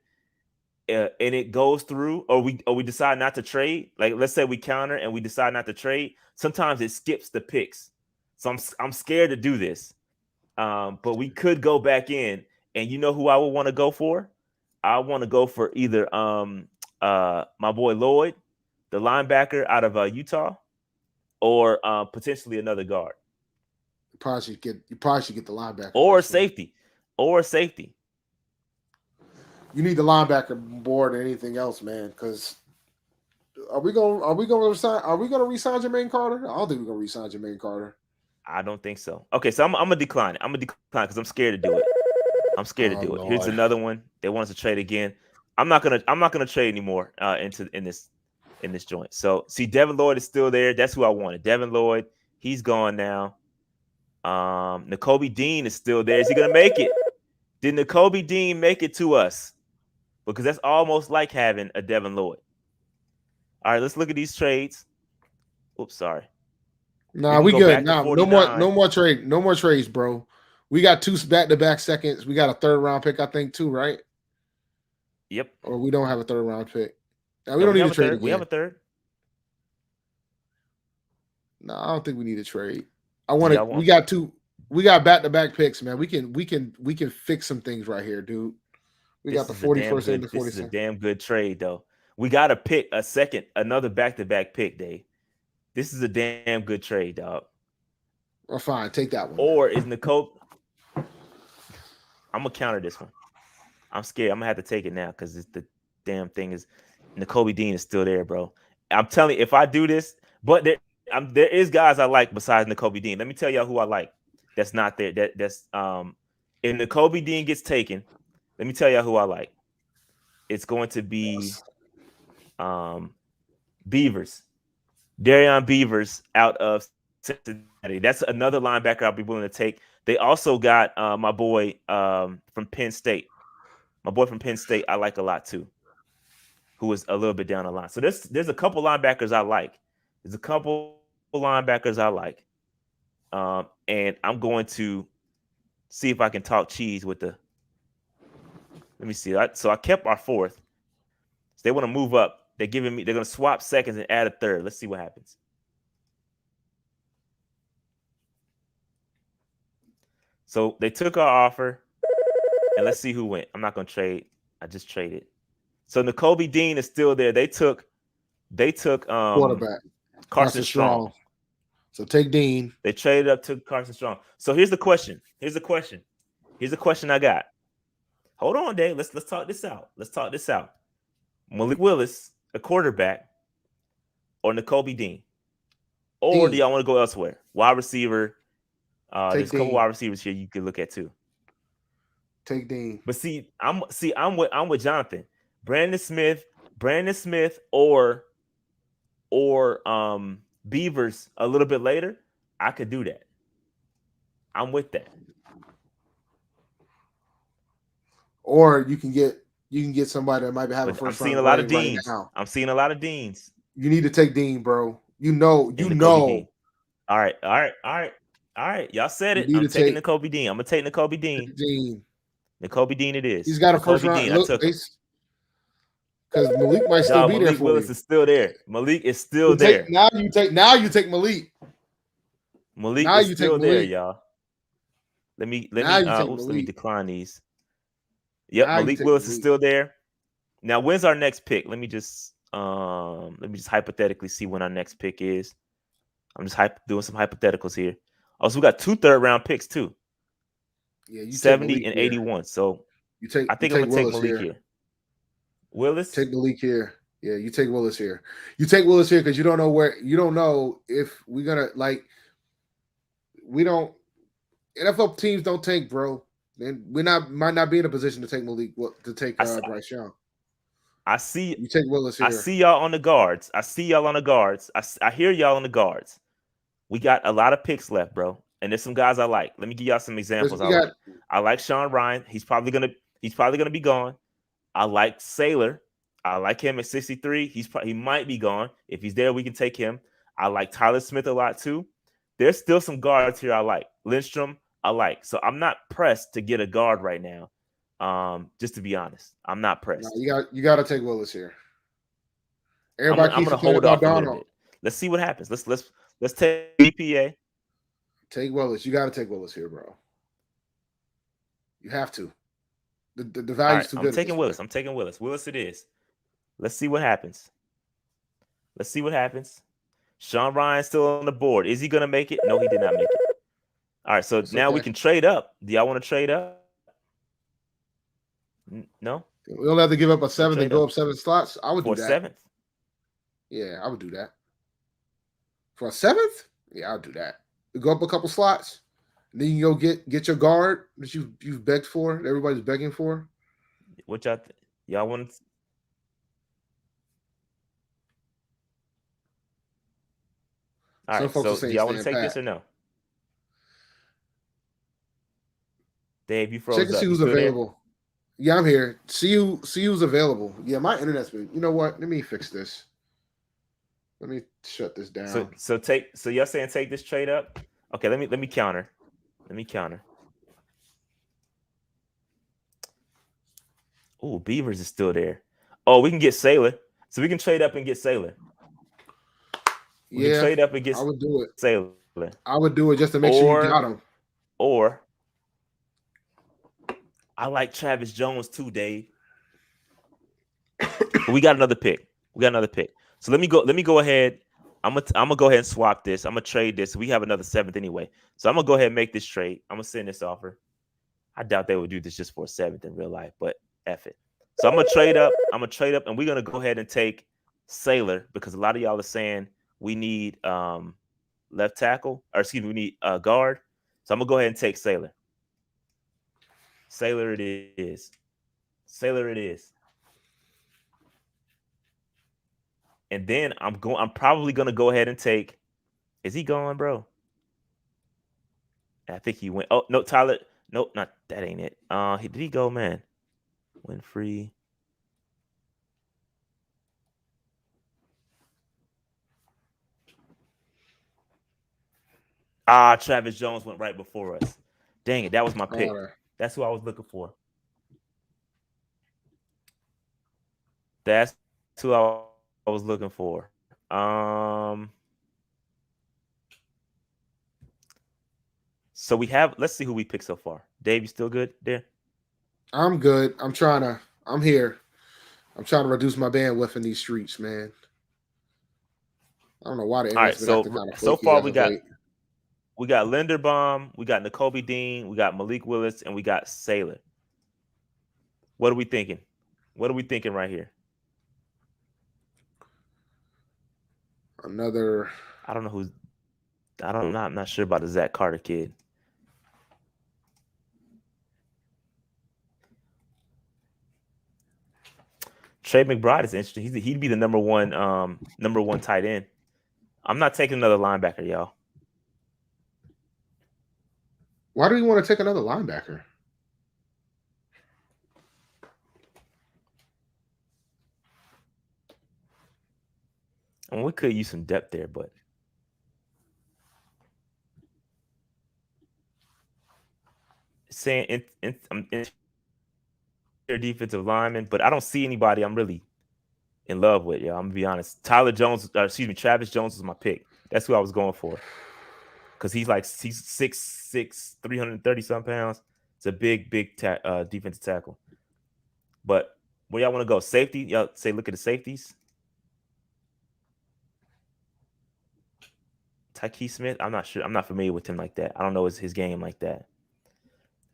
and it goes through, or we decide not to trade. Like let's say we counter and we decide not to trade. Sometimes it skips the picks, so I'm scared to do this. But we could go back in, and you know who I would want to go for? I want to go for either my boy Lloyd, the linebacker out of Utah, or potentially another guard. You probably should get the linebacker. Or safety. You need the linebacker more than anything else, man. Because are we gonna resign Jermaine Carter? I don't think we're gonna resign Jermaine Carter. I don't think so. Okay, so I'm gonna decline it. I'm gonna decline because I'm scared to do it. Lord. Here's another one. They want us to trade again. I'm not gonna trade anymore in this joint. So see, Devin Lloyd is still there. That's who I wanted. Devin Lloyd, he's gone now. Nakobe Dean is still there. Is he gonna make it? Did Nakobe Dean make it to us because that's almost like having a Devin Lloyd. All right, let's look at these trades. Oops, sorry. We Nah, can we go good. back to Nah, no more, 49. no more trade, no more trades, bro. We got two back-to-back seconds. We got a third round pick, I think, too, right? Yep. Or we don't have a third round pick. Now we No, don't we need have to a trade third. We have again. a third. No, I don't think we need to trade. I Do want to. y'all We want? got two. We got back-to-back picks, man. We can fix some things right here, dude. We got This the is a damn 41st and good. the This is a 42nd. damn good trade, though. We got to pick a second, another back-to-back pick, Dave. This is a damn good trade, dog. Oh, fine, take that one Or then. is Nicole? I'm gonna counter this one. I'm scared. I'm gonna have to take it now because the damn thing is N'Kobe Dean is still there, bro. I'm telling you, if I do this, but there is guys I like besides N'Kobe Dean. Let me tell y'all who I like. That's not there. That's if N'Kobe Dean gets taken, let me tell y'all who I like. It's going to be um Beavers. Darion Beavers out of Cincinnati. That's another linebacker I'll be willing to take. They also got my boy from Penn State. My boy from Penn State I like a lot too, who is a little bit down the line. So there's a couple linebackers I like. There's a couple linebackers I like. And I'm going to see if I can talk cheese with the. Let me see. So I kept our fourth. So they want to move up. They're going to swap seconds and add a third. Let's see what happens. So they took our offer, and let's see who went. I'm not going to trade. I just traded. So N'Kobe Dean is still there. They took Quarterback Carson Carson Strong. Strong. So take Dean. They traded up to Carson Strong. So here's the question. Here's the question I got. Hold on, Dave. Let's talk this out. Let's talk this out. Malik Willis, a quarterback, or N'Kobe Dean, or do Dean. y'all want to go elsewhere? Wide receiver. Take There's a couple Dean. wide receivers here you could look at too. Take Dean. But I'm with Jonathan. Brandon Smith, Brandon Smith, or Beavers a little bit later. I could do that. I'm with that. Or you can get somebody that might have a But I'm first seeing round a lot grade of right Deans. now. I'm seeing a lot of Deans You need to take Dean, bro. You know, in you the Kobe know, Dean. All right, all right, all right, all right. Y'all said you it. need I'm to taking take, the Kobe Dean. I'm gonna take the Kobe Dean. take Dean. The Kobe Dean it He's is. got a first Kobe round Dean. I look took him. because Malik might still Dog, be there Malik for Willis you. is still there. Malik is still You take there. now. You take Malik. Malik Now is you take still there, Malik. y'all. Let Now me you take oops, let me Malik. decline these. Yep, Now you Malik take Willis is Malik. still there. Now, when's our next pick? Let me just hypothetically see when our next pick is. I'm just doing some hypotheticals here. Also, we got 2 third-round picks too. Yeah, you take 70 Malik and here. 81. So You I take you think I'm take gonna take Willis Malik here. here. Willis? Take Malik here. Yeah, you take Willis here. You take Willis here because you don't know where. You don't know if we're gonna like. We don't. NFL teams don't tank, bro. And we might not be in a position to take to take I, s- Bryce Young. I see You take Willis I here. see y'all on the guards. I see y'all on the guards. I hear y'all on the guards. We got a lot of picks left, bro. And there's some guys I like. Let me give y'all some Because examples I we got like. I like Sean Ryan. He's probably gonna be gone. I like Sailor. I like him at 63. He might be gone. If he's there, we can take him. I like Tyler Smith a lot too. There's still some guards here I like. Lindstrom, I like. So I'm not pressed to get a guard right now. Just to be honest, I'm not no, pressed. you got to take Willis here. I'm Everybody gonna, I'm keeps gonna complaining hold about off a little Donald. bit. Let's see what happens. Let's take EPA. Take Willis. You got to take Willis here, bro. You have to. The All value's right, too I'm good at this taking Willis. point. I'm taking Willis. Willis it is. Let's see what happens. Let's see what happens. Sean Ryan still on the board. Is he gonna make it? No, he did not make it. All right, so It's now we okay. can trade up. Do y'all want to trade up? No, We don't have to give up a want to seventh trade and go up up 7 slots. I would for do a that. seventh. Yeah, I would do that. For a seventh? Yeah, I'll do that. You go up a couple slots. Then you go get your guard that you've begged for, that everybody's begging for. What y'all want? All Some right, folks are so do saying y'all want to stand take pat. this or no? Dave, you Check froze and see up. You who's still there? available. Yeah, I'm here. See who's available. Yeah, my internet's been. You know what? Let me fix this. Let me shut this down. So y'all saying take this trade up? Okay, let me counter. Let me counter. Oh, Beavers is still there. Oh, we can get Sailor. So we can trade up and get Sailor. We can Yeah, trade up and get I would do it. Sailor. I would do it just to make sure you Or got him. or I like Travis Jones too, Dave. But we got another pick. We got another pick. So let me go ahead. I'm gonna go ahead and swap this. I'm gonna trade this. We have another seventh anyway. So I'm gonna go ahead and make this trade. I'm gonna send this offer. I doubt they would do this just for a seventh in real life, but F it. So I'm gonna trade up. I'm gonna trade up, and we're gonna go ahead and take Sailor because a lot of y'all are saying we need left tackle, or excuse me, we need guard. So I'm gonna go ahead and take Sailor. Sailor it is. Sailor it is. And then I'm probably gonna go ahead and take. Is he gone, bro? I think he went. Oh no, Tyler. Nope, not that ain't it. Did he go, man? Winfrey. Ah, Travis Jones went right before us. Dang it, that was my All pick. right. That's who I was looking for. That's who I was looking for. So we have. Let's see who we picked so far. Dave, you still good there? I'm good. I'm trying to. I'm here. I'm trying to reduce my bandwidth in these streets, man. I don't know why the All right. internet's been acting So kind of so flaky far as of late. we got Linderbaum, we got N'Kobe Dean, we got Malik Willis, and we got Sailor. What are we thinking? What are we thinking right here? Another. I don't know who's. I don't. I'm not sure about the Zach Carter kid. Trey McBride is interesting. He'd be the number one tight end. I'm not taking another linebacker, y'all. Why do you want to take another linebacker? I mean, we could use some depth there, but saying I'm interior defensive lineman, but I don't see anybody I'm really in love with. Yeah, I'm gonna be honest. Tyler Jones, excuse me, Travis Jones was my pick. That's who I was going for because he's 6'6", 330 some pounds. It's a big defensive tackle. But where y'all want to go? Safety? Y'all say look at the safeties. Tyke Smith. I'm not sure. I'm not familiar with him like that. I don't know his game like that.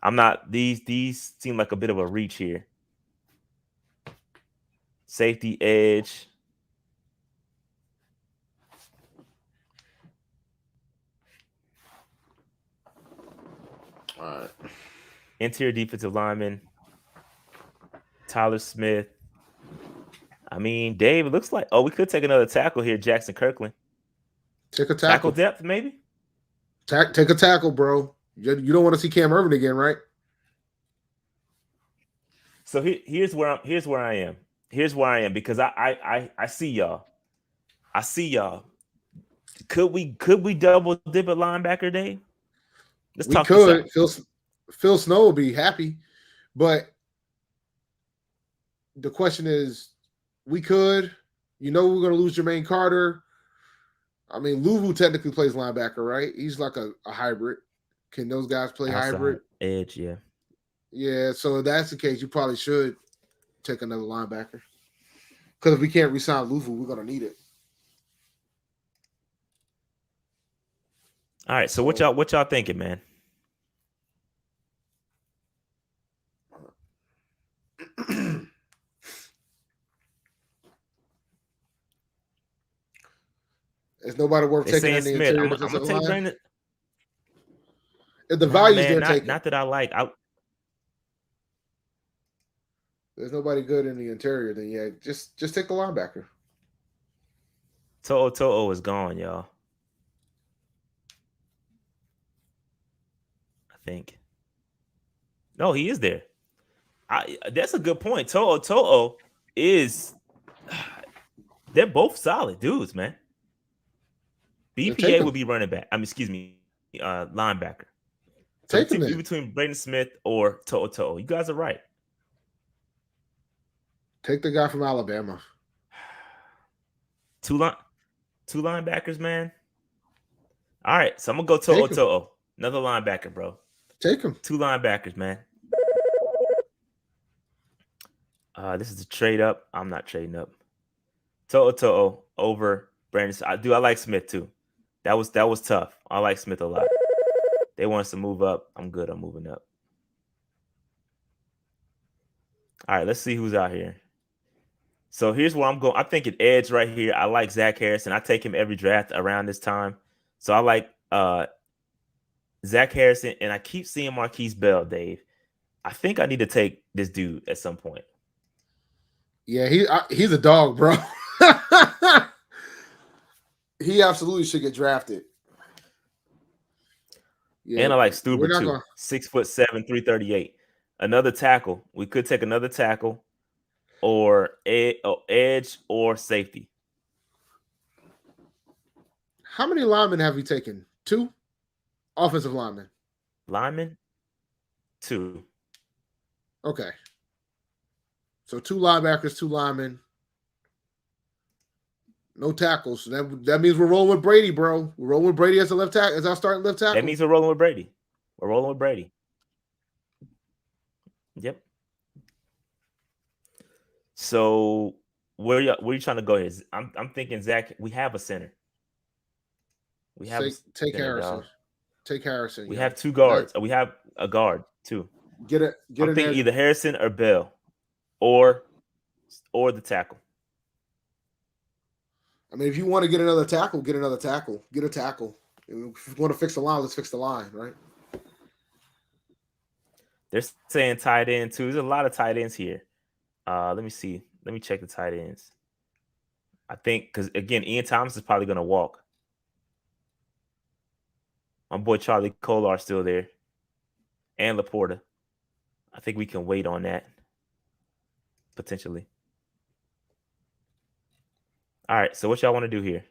I'm not. These seem like a bit of a reach here. Safety edge. All right. Interior defensive lineman. Tyler Smith. I mean, Dave, it looks like we could take another tackle here, Jackson Kirkland. Take a Tackle tackle. depth, maybe? Take a tackle, bro. You don't want to see Cam Irvin again, right? So here's where I am. Here's where I am because I see y'all. I see y'all. Could we double dip at linebacker, Dave? Let's We talk this out. could. Phil Snow will be happy, but the question is, we could. You know, we're going to lose Jermaine Carter. I mean, Luvu technically plays linebacker, right? He's like a hybrid. Can those guys play hybrid? Outside edge, yeah. Yeah. So if that's the case, you probably should take another linebacker. Because if we can't resign Luvu, we're going to need it. All right. So what y'all thinking, man? There's nobody worth They taking saying in the Smith. interior I'm defensive gonna take line. Brandon. If the Nah, value's man, there, not take him. not that I like. There's nobody good in the interior, then yeah, just take the linebacker. To'o is gone, y'all. I think. No, he is there. That's a good point. To'o is they're both solid dudes, man. Yeah, take BPA him. would be running back. I mean, excuse me, linebacker. So Take him be then. between Braden Smith or To'o. You guys are right. Take the guy from Alabama. Two line, two linebackers, man. All right, so I'm gonna go Take him. To'o. Another linebacker, bro. Take him. Two linebackers, man. This is a trade up. I'm not trading up. To'o over Brandon. I like Smith too. That was tough. I like Smith a lot. They want us to move up. I'm good. I'm moving up. All right, let's see who's out here. So here's where I'm going. I'm thinking edge right here. I like Zach Harrison. I take him every draft around this time. So I like Zach Harrison, and I keep seeing Marquise Bell, Dave. I think I need to take this dude at some point. Yeah, he's a dog, bro. He absolutely should get drafted. Yeah, And I like we're Stuber not too. gonna 6'7", 338. Another tackle. We could take another tackle or edge or safety. How many linemen have you taken? 2 offensive linemen. Lineman, 2. Okay. So 2 linebackers, 2 linemen. No tackles. So that means we're rolling with Brady, bro. We're rolling with Brady as a left tackle, as our starting left tackle. That means we're rolling with Brady. We're rolling with Brady. Yep. So where you trying to go here? I'm thinking Zach. We have a center. We have Take center, Harrison. dog. Take Harrison. We have 2 guards. We have a guard too. Get I'm an thinking edge. either Harrison or Bell, or the tackle. I mean, if you want to get another tackle, get another tackle. Get a tackle. If you want to fix the line, let's fix the line, right? They're saying tight end too. There's a lot of tight ends here. Let me see. Let me check the tight ends. I think because again, Ian Thomas is probably going to walk. My boy Charlie Kolar still there, and Laporta. I think we can wait on that potentially. All right. So what y'all want to do here?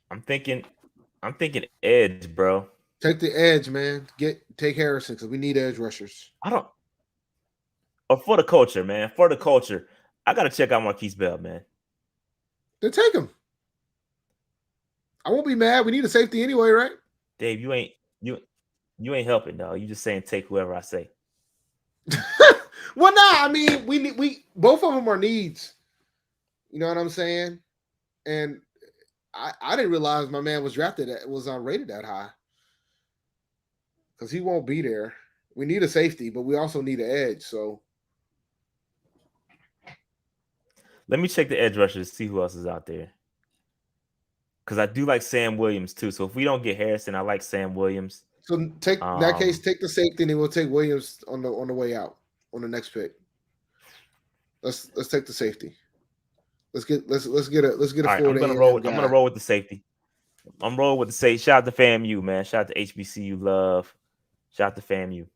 I'm thinking edge, bro. Take the edge, man. Take Harrison because we need edge rushers. I don't. Or for the culture, man. For the culture, I gotta check out Marquise Bell, man. Then take him. I won't be mad. We need a safety anyway, right? Dave, you ain't helping, dog. You just saying take whoever I say. Well, nah. I mean, we both of them are needs. You know what I'm saying? And I didn't realize my man was rated that high because he won't be there. We need a safety, but we also need an edge. So let me check the edge rushers to see who else is out there. Because I do like Sam Williams too. So if we don't get Harrison, I like Sam Williams. So in that case, take the safety, and then we'll take Williams on the way out on the next pick. Let's take the safety. Let's get a right, Florida. I'm gonna roll with the safety. I'm rolling with the safety. Shout out to FAMU, man. Shout out to HBCU love. Shout out to FAMU.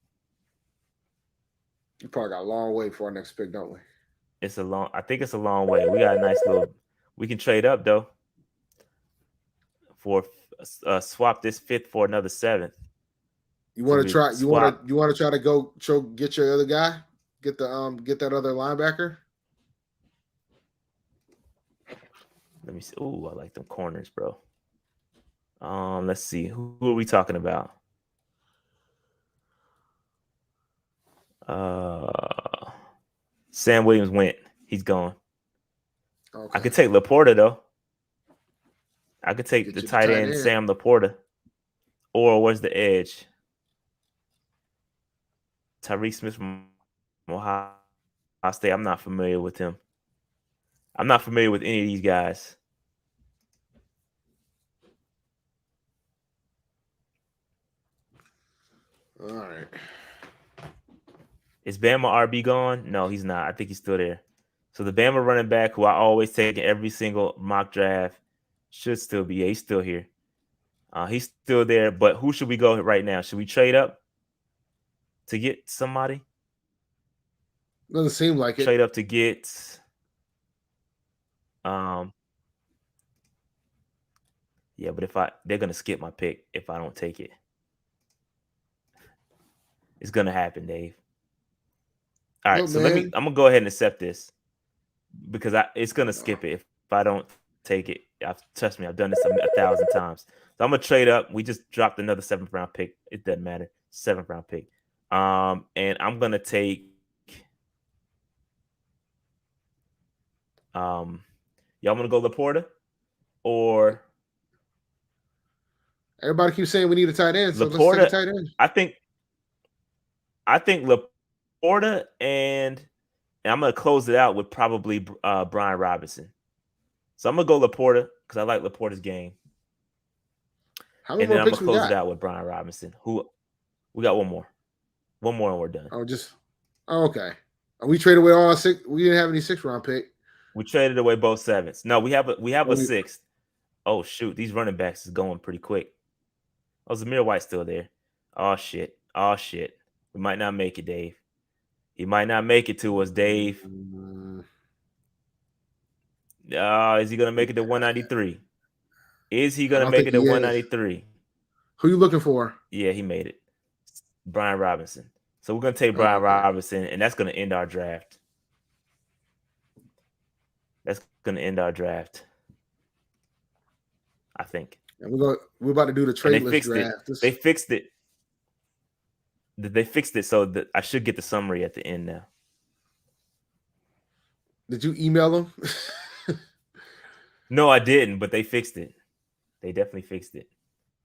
You probably got a long way for our next pick, don't we? I think it's a long way. We got a nice little. We can trade up though. For swap this 5th for another 7th. You want to try? You want to try to get your other guy? Get that other linebacker. Let me see. Ooh, I like them corners, bro. Let's see. Who are we talking about? Sam Williams went. He's gone. Okay. I could take Laporta though. I could take the tight end Sam Laporta. Or where's the edge? Tyreke Smith from Ohio State. I'm not familiar with him. I'm not familiar with any of these guys. All right. Is Bama RB gone? No, he's not. I think he's still there. So the Bama running back, who I always take in every single mock draft, should still be. Yeah, he's still here. He's still there, but who should we go right now? Should we trade up to get somebody? Doesn't seem like it. Trade up to get um yeah, but if they're gonna skip my pick if I don't take it. It's gonna happen, Dave. All right, Look, so man. I'm gonna go ahead and accept this because it's gonna No. skip it if I don't take it. Trust me, I've done this a thousand times. So I'm gonna trade up. We just dropped another 7th round pick. It doesn't matter. 7th round pick. And I'm gonna take y'all wanna go Laporta or Everybody keeps saying we need a tight end, so let's take a Laporta? tight end. I think Laporta and I'm gonna close it out with probably Brian Robinson. So I'm gonna go Laporta because I like Laporta's game, How many and then more I'm gonna picks we close it got? out with Brian Robinson. Who we got one more, and we're done. Oh, just okay. We traded away all six. We didn't have any 6th round pick. We traded away both 7s. No, we have Oh, a 6th. Oh shoot, these running backs is going pretty quick. Oh, Zamir White's still there. Oh shit. Oh shit. We might not make it, Dave. He might not make it to us, Dave. Is he gonna make it to 193? Is he I gonna don't make think it to he is. 193? Who you looking for? Yeah, he made it. Brian Robinson. So we're gonna take Oh, Brian okay. Robinson, and that's gonna end our draft. That's gonna end our draft, I think. And we're about to do the And they tradeless fixed it. draft. They fixed it. They fixed it so that I should get the summary at the end now. Did you email him? No, I didn't, but they fixed it. They definitely fixed it.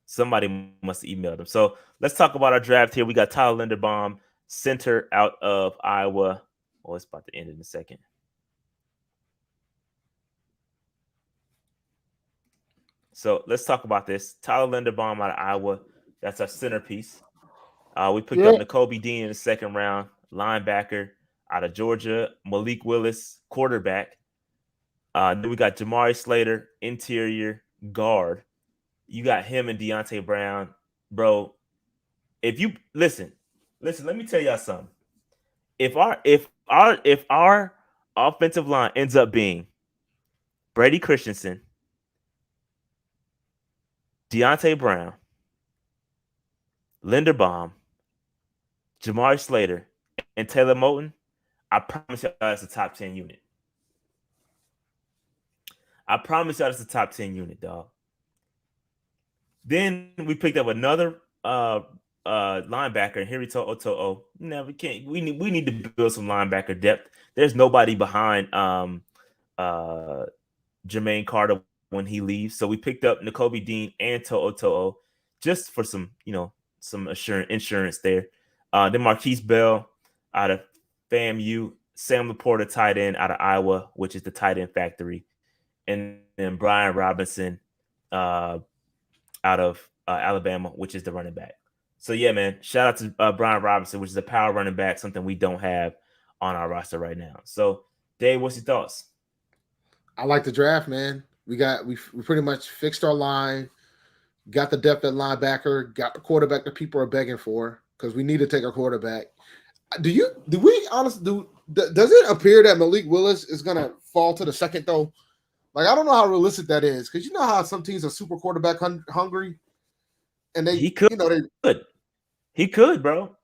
Somebody must have emailed them. So let's talk about our draft here. We got Tyler Linderbaum, center out of Iowa. Oh, it's about to end in a second. So let's talk about this. Tyler Linderbaum out of Iowa. That's our centerpiece. We picked up Nakobe Dean in the 2nd round, linebacker out of Georgia. Malik Willis, quarterback. Then we got Jamari Slater, interior guard. You got him and Deontay Brown, bro. If you listen, let me tell y'all something. If our offensive line ends up being Brady Christensen, Deontay Brown, Linderbaum, Jamari Slater, and Taylor Moton, I promise y'all that's a top 10 unit. I promise y'all that's a top 10 unit, dog. Then we picked up another linebacker, Henry To'o. No, we can't. We need to build some linebacker depth. There's nobody behind Jermaine Carter when he leaves. So we picked up Nakobe Dean and To'o just for some, some insurance there. Then Marquise Bell out of FAMU, Sam Laporta tight end out of Iowa, which is the tight end factory, and then Brian Robinson out of Alabama, which is the running back. So yeah, man, shout out to Brian Robinson, which is a power running back, something we don't have on our roster right now. So Dave, what's your thoughts? I like the draft, man. We pretty much fixed our line, got the depth at linebacker, got the quarterback that people are begging for because we need to take a quarterback. Does it appear that Malik Willis is gonna fall to the second though? Like I don't know how realistic that is because you know how some teams are super quarterback hungry, and he could, bro.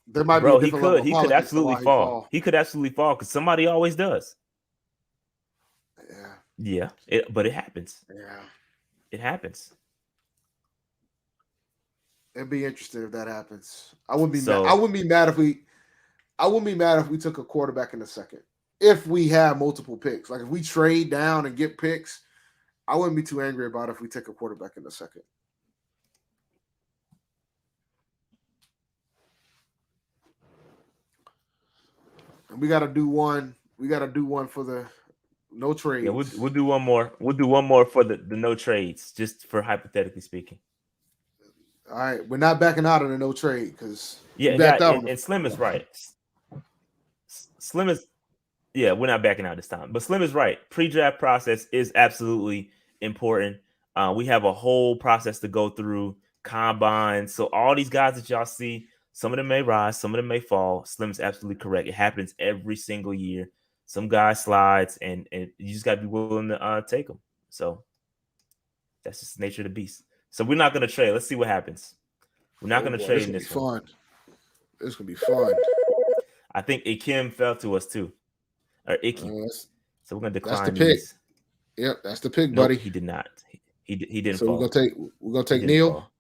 There might be a different level of he could politics to absolutely why he fall. He could absolutely fall because somebody always does. Yeah, but it happens. Yeah, it happens. It'd be interesting if that happens. I wouldn't be mad. I wouldn't be mad if we took a quarterback in the second. If we have multiple picks, like if we trade down and get picks, I wouldn't be too angry about it if we take a quarterback in the second. And we got to do one. We got to do one for the no trades. Yeah, we'll do one more. We'll do one more for the no trades, just for hypothetically speaking. All right, we're not backing out of the no trade because and Slim is right. Slim is we're not backing out this time. But Slim is right. Pre-draft process is absolutely important. We have a whole process to go through, combine. So all these guys that y'all see, some of them may rise, some of them may fall. Slim's absolutely correct. It happens every single year. Some guy slides, and you just got to be willing to take them. So that's just the nature of the beast. So we're not gonna trade. Let's see what happens. We're not Oh gonna boy, this trade in gonna be this one. fun. This gonna be fun. I think Ikim fell to us too, or Icky. That's, So we're gonna decline that's the these. pick. Yep, that's the pick, Nope, buddy. he did not. He didn't So fall. we're gonna He take didn't Neil. fall.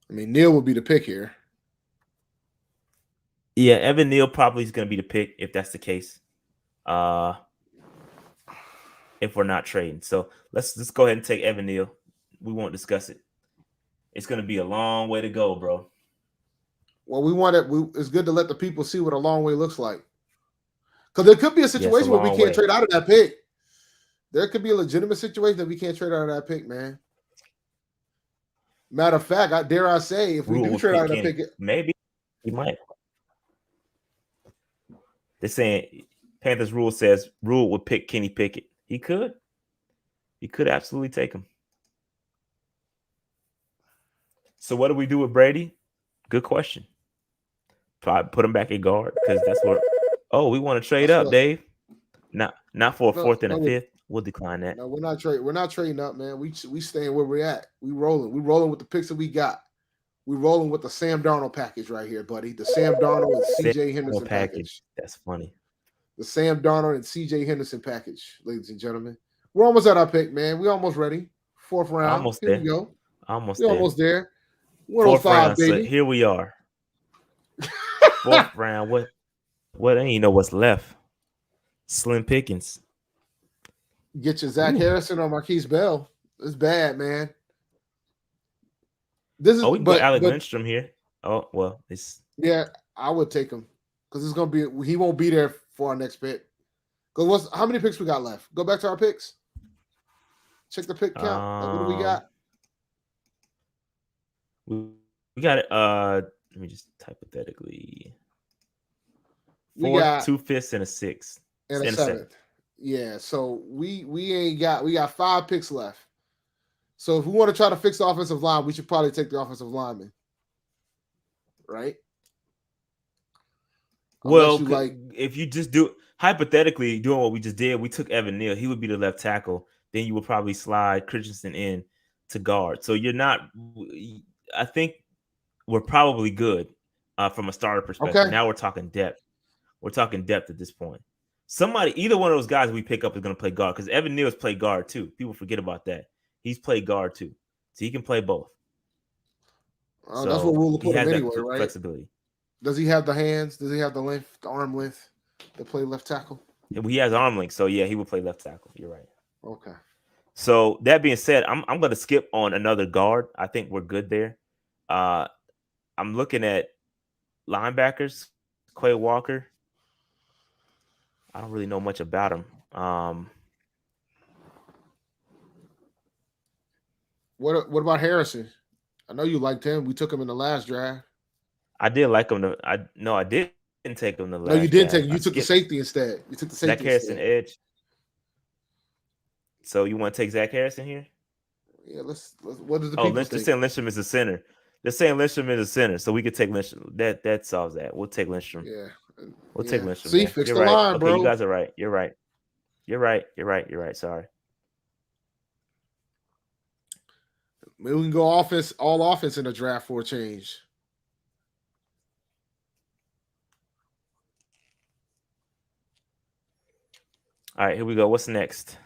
I mean, Neil will be the pick here. Yeah, Evan Neal probably is gonna be the pick if that's the case. Uh, if we're not trading, so let's go ahead and take Evan Neal. We won't discuss it. It's gonna be a long way to go, bro. Well, we want it. It's good to let the people see what a long way looks like. Because there could be a Yeah, it's a situation where we long can't way. trade out of that pick. There could be a legitimate situation that we can't trade out of that pick, man. Matter of fact, dare I say, if we Rule do would trade pick out of that Kenny. pick, Maybe he might. They're saying Panthers rule says Rule would pick Kenny Pickett. He could. He could absolutely take him. So what do we do with Brady? Good question. Probably put him back at guard because that's what. Oh, we want to trade that's up, what. Dave. Not for a No, fourth and a no, fifth. We'll decline that. no, we're not trading. We're not trading up, man. We staying where we're at. We rolling. We rolling with the picks that we got. We rolling with the Sam Darnold package right here, buddy. The Sam Darnold and C.J. Sale Henderson package. package. That's funny. The Sam Darnold and C.J. Henderson package, ladies and gentlemen. We're almost at our pick, man. We almost ready. Fourth round. Almost Here we there. go. Almost We there. almost there. Fourth 105, round. So baby. here we are. Fourth round. What ain't you know what's left? Slim Pickens. Get your Zach Ooh. Harrison or Marquise Bell. It's bad, man. This is, Oh, we can go Alec but Lindstrom here. Oh, well, it's yeah, I would take him because it's gonna be. He won't be there for our next pick. Because how many picks we got left? Go back to our picks. Check the pick count. Like, what do we got? we got it. Let me just hypothetically We fourth, got 2 5ths, and a sixth, and a and a seventh. seventh. Yeah, so we ain't got we got 5 picks left. So if we want to try to fix the offensive line, we should probably take the offensive lineman, right? Unless Well, you like, if you just do hypothetically doing what we just did, we took Evan Neal. He would be the left tackle. Then you would probably slide Christensen in to guard. So you're not. I think we're probably good from a starter perspective. okay, Now we're talking depth. We're talking depth at this point. Either one of those guys we pick up is going to play guard because Evan Neal's played guard too. People forget about that. He's played guard too, so he can play both. that's what So Rule will he put him has that anyway, right? flexibility. Does he have the hands? Does he have the length, the arm length to play left tackle? He has arm length, so yeah, he would play left tackle. You're right. Okay. So that being said, I'm going to skip on another guard. I think we're good there. I'm looking at linebackers. Quay Walker. I don't really know much about him. What about Harrison? I know you liked him. We took him in the last draft. I did like him. I didn't take him the No, you last didn't draft. take him. I You took the skipped safety instead. You took the Zach safety Harrison instead. edge. So you want to take Zach Harrison here? Yeah, let's what does the Oh, people They're think? saying Lindstrom is a center. They're saying Lindstrom is a center, so we could take Lindstrom. That solves that. We'll take Lindstrom. Yeah. We'll take Yeah. Lindstrom See, there. fix You're the right. line, Okay, you bro. guys are right. You're right. You're right. You're right. You're right. Sorry. Maybe we can go all offense in the draft for a change. All right, here we go. What's next?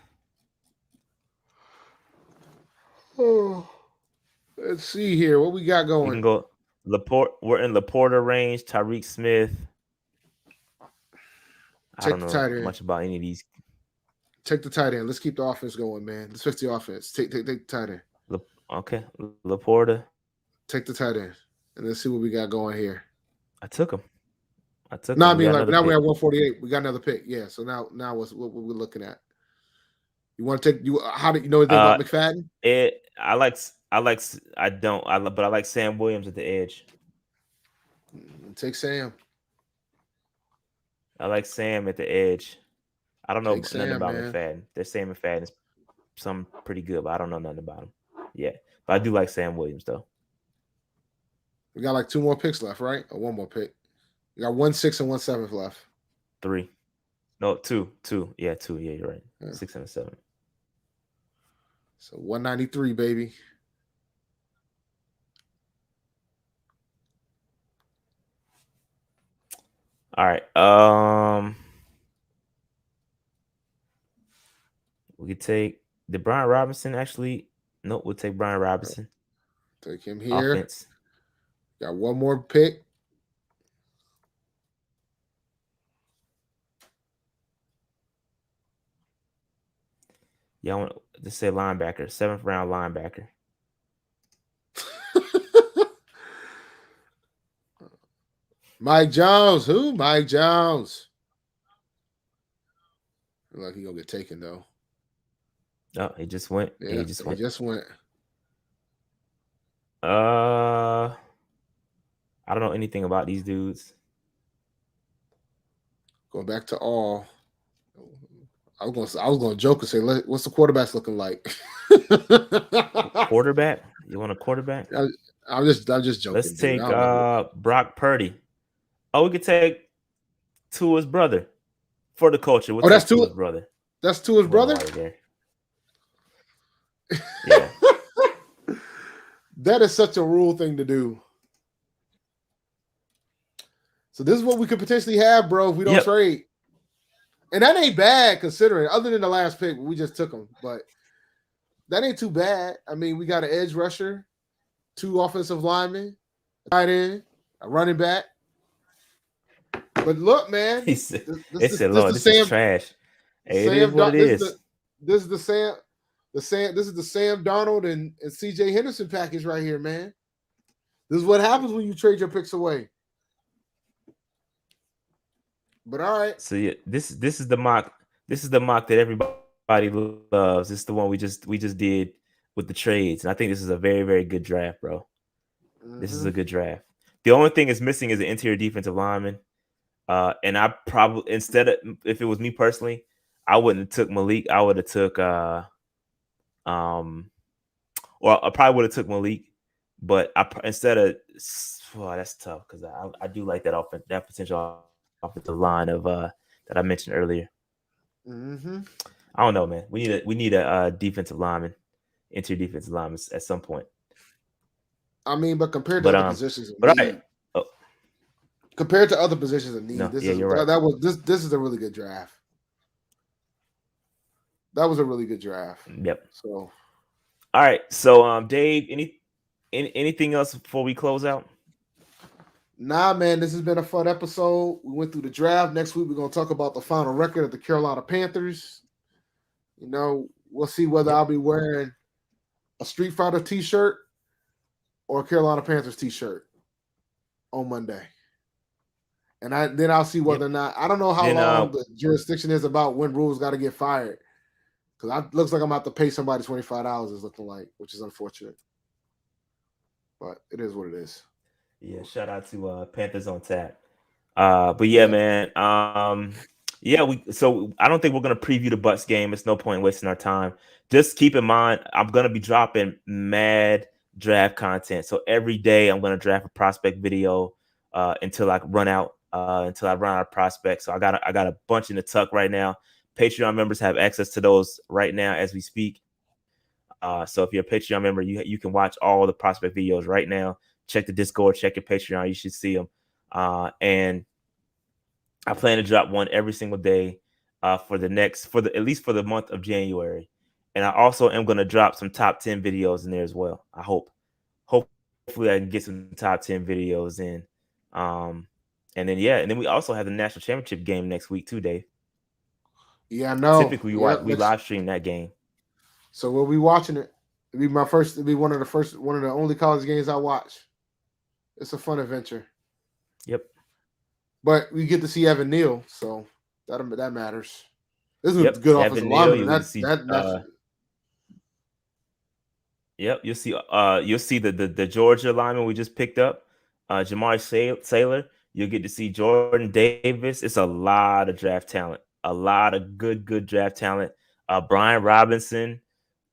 Oh, let's see here. What we got We going? can go Laporte. We're in Laporta range. Tyreek Smith. I Take don't the know tight end. much about any of these. Take the tight end. Let's keep the offense going, man. Let's fix the offense. Take the tight end. Okay, Laporta. Take the tight end. And let's see what we got going here. I took him. No, I We mean, got like another now we pick. have 148. We got another pick. Yeah. So now what we're looking at. You want to take you? How do you know anything about McFadden? But I like Sam Williams at the edge. Take Sam. I like Sam at the edge. I don't know Take nothing Sam, about man. McFadden. They're saying McFadden's some pretty good, but I don't know nothing about him. Yeah, but I do like Sam Williams though. We got like 2 more picks left, right? Or one more pick. We got 1 6 and 1 7 left. 3, no, 2. Yeah, 2. Yeah, you're right. Yeah. 6 and 7. So 193, baby. All right. We could take did Brian Robinson actually? Nope, we'll take Brian Robinson. Take him here. Offense. Got one more pick. Yeah, I want to say linebacker, 7th-round linebacker. Mike Jones. Who? Mike Jones. Look like he gonna get taken though. Oh, he just went. Yeah, He just went. I don't know anything about these dudes. Going back to all. I was gonna joke and say, what's the quarterbacks looking like? Quarterback? You want a quarterback? I'm just joking. Let's dude. take Brock Purdy. Oh, we could take Tua's brother for the culture. We'll that's Tua's brother. That's Tua's brother. Yeah. That is such a rule thing to do. So this is what we could potentially have, bro, if we don't trade. And that ain't bad considering, other than the last pick, we just took him. But that ain't too bad. I mean, we got an edge rusher, 2 offensive linemen, a tight end, a running back. But look, man, this is trash. Hey, it is what it is. This is the Sam Darnold and CJ Henderson package right here, man. This is what happens when you trade your picks away. But all right. So yeah, this is the mock. This is the mock that everybody loves. This is the one we just did with the trades, and I think this is a very, very good draft, bro. Mm-hmm. This is a good draft. The only thing is missing is an interior defensive lineman. And I probably instead of if it was me personally, I wouldn't have took Malik. I would have took or I probably would have took Malik, but instead of that's tough because I do like that potential offensive line of that I mentioned earlier. Mm-hmm. I don't know, man. We need a defensive lineman, interior defensive lineman at some point. I mean, but compared to other positions, compared to other positions in need, you're right. This is a really good draft. That was a really good draft. Yep. So, all right. So, Dave, anything else before we close out? Nah, man. This has been a fun episode. We went through the draft. Next week, we're gonna talk about the final record of the Carolina Panthers. You know, we'll see whether I'll be wearing a Street Fighter T-shirt or a Carolina Panthers T-shirt on Monday. And then I'll see whether or not I don't know how long the jurisdiction is about when rules got to get fired. Because it looks like I'm about to pay somebody $25. Is looking like, which is unfortunate, but it is what it is. Yeah, shout out to Panthers on Tap. But yeah, man. So I don't think we're gonna preview the Bucks game. It's no point wasting our time. Just keep in mind, I'm gonna be dropping mad draft content. So every day I'm gonna draft a prospect video until I run out. Until I run out of prospects. So I got a bunch in the tuck right now. Patreon members have access to those right now as we speak. So if you're a Patreon member, you can watch all the prospect videos right now. Check the Discord, check your Patreon. You should see them. And I plan to drop one every single day at least for the month of January. And I also am going to drop some top 10 videos in there as well. I hope. Hopefully I can get some top 10 videos in. And then we also have the national championship game next week too, Dave. Yeah, I know. Typically, we live stream that game. So we'll be watching it. It'll be one of the only college games I watch. It's a fun adventure. Yep. But we get to see Evan Neal, so that matters. This is a good offensive lineman. Yep, you'll see the Georgia lineman we just picked up, Jamari Sailor. You'll get to see Jordan Davis. It's a lot of draft talent, a lot of good draft talent. Brian Robinson,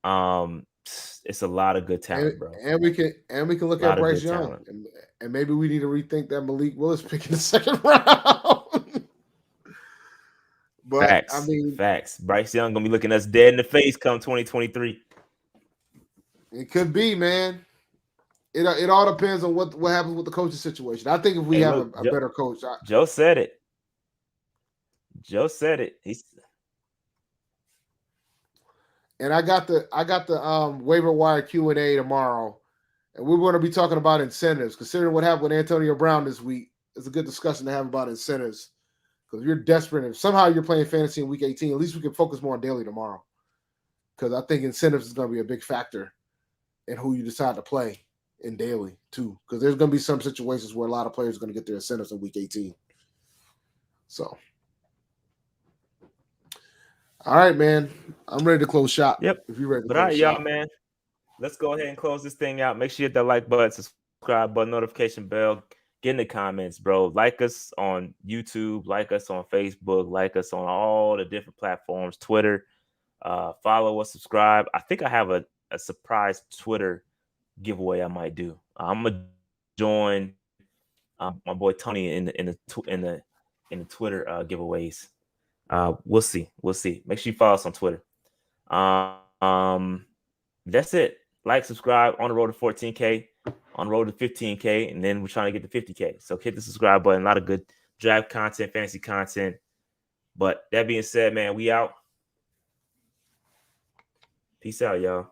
It's a lot of good And, talent, bro. we can look A at lot of Bryce good Young, talent. and maybe we need to rethink that Malik Willis pick in the second round. But I Facts, mean, facts. Bryce Young gonna be looking us dead in the face come 2023. it could be, man. It all depends on what happens with the coaching situation. I think if we Hey, have look, a better coach, Joe said it. Joe said it. He's and I got the waiver wire Q&A tomorrow, and we're going to be talking about incentives. Considering what happened with Antonio Brown this week, it's a good discussion to have about incentives. Because if you're desperate, if somehow you're playing fantasy in week 18, at least we can focus more on daily tomorrow. Because I think incentives is going to be a big factor in who you decide to play in daily too. Because there's going to be some situations where a lot of players are going to get their incentives in week 18. So, all right, man, I'm ready to close shop. yep. If you're ready to But all close right, shop, y'all, man. Let's go ahead and close this thing out. Make sure you hit that like button, subscribe button, notification bell. Get in the comments, bro. Like us on YouTube, like us on Facebook, like us on all the different platforms, Twitter. Follow us, subscribe. I think I have a surprise Twitter giveaway I might do. I'm gonna join my boy Tony in the Twitter giveaways. We'll see. We'll see. Make sure you follow us on Twitter. That's it. Like, subscribe. On the road to 14K, on the road to 15K, and then we're trying to get to 50K. So hit the subscribe button. A lot of good draft content, fantasy content. But that being said, man, we out. Peace out, y'all.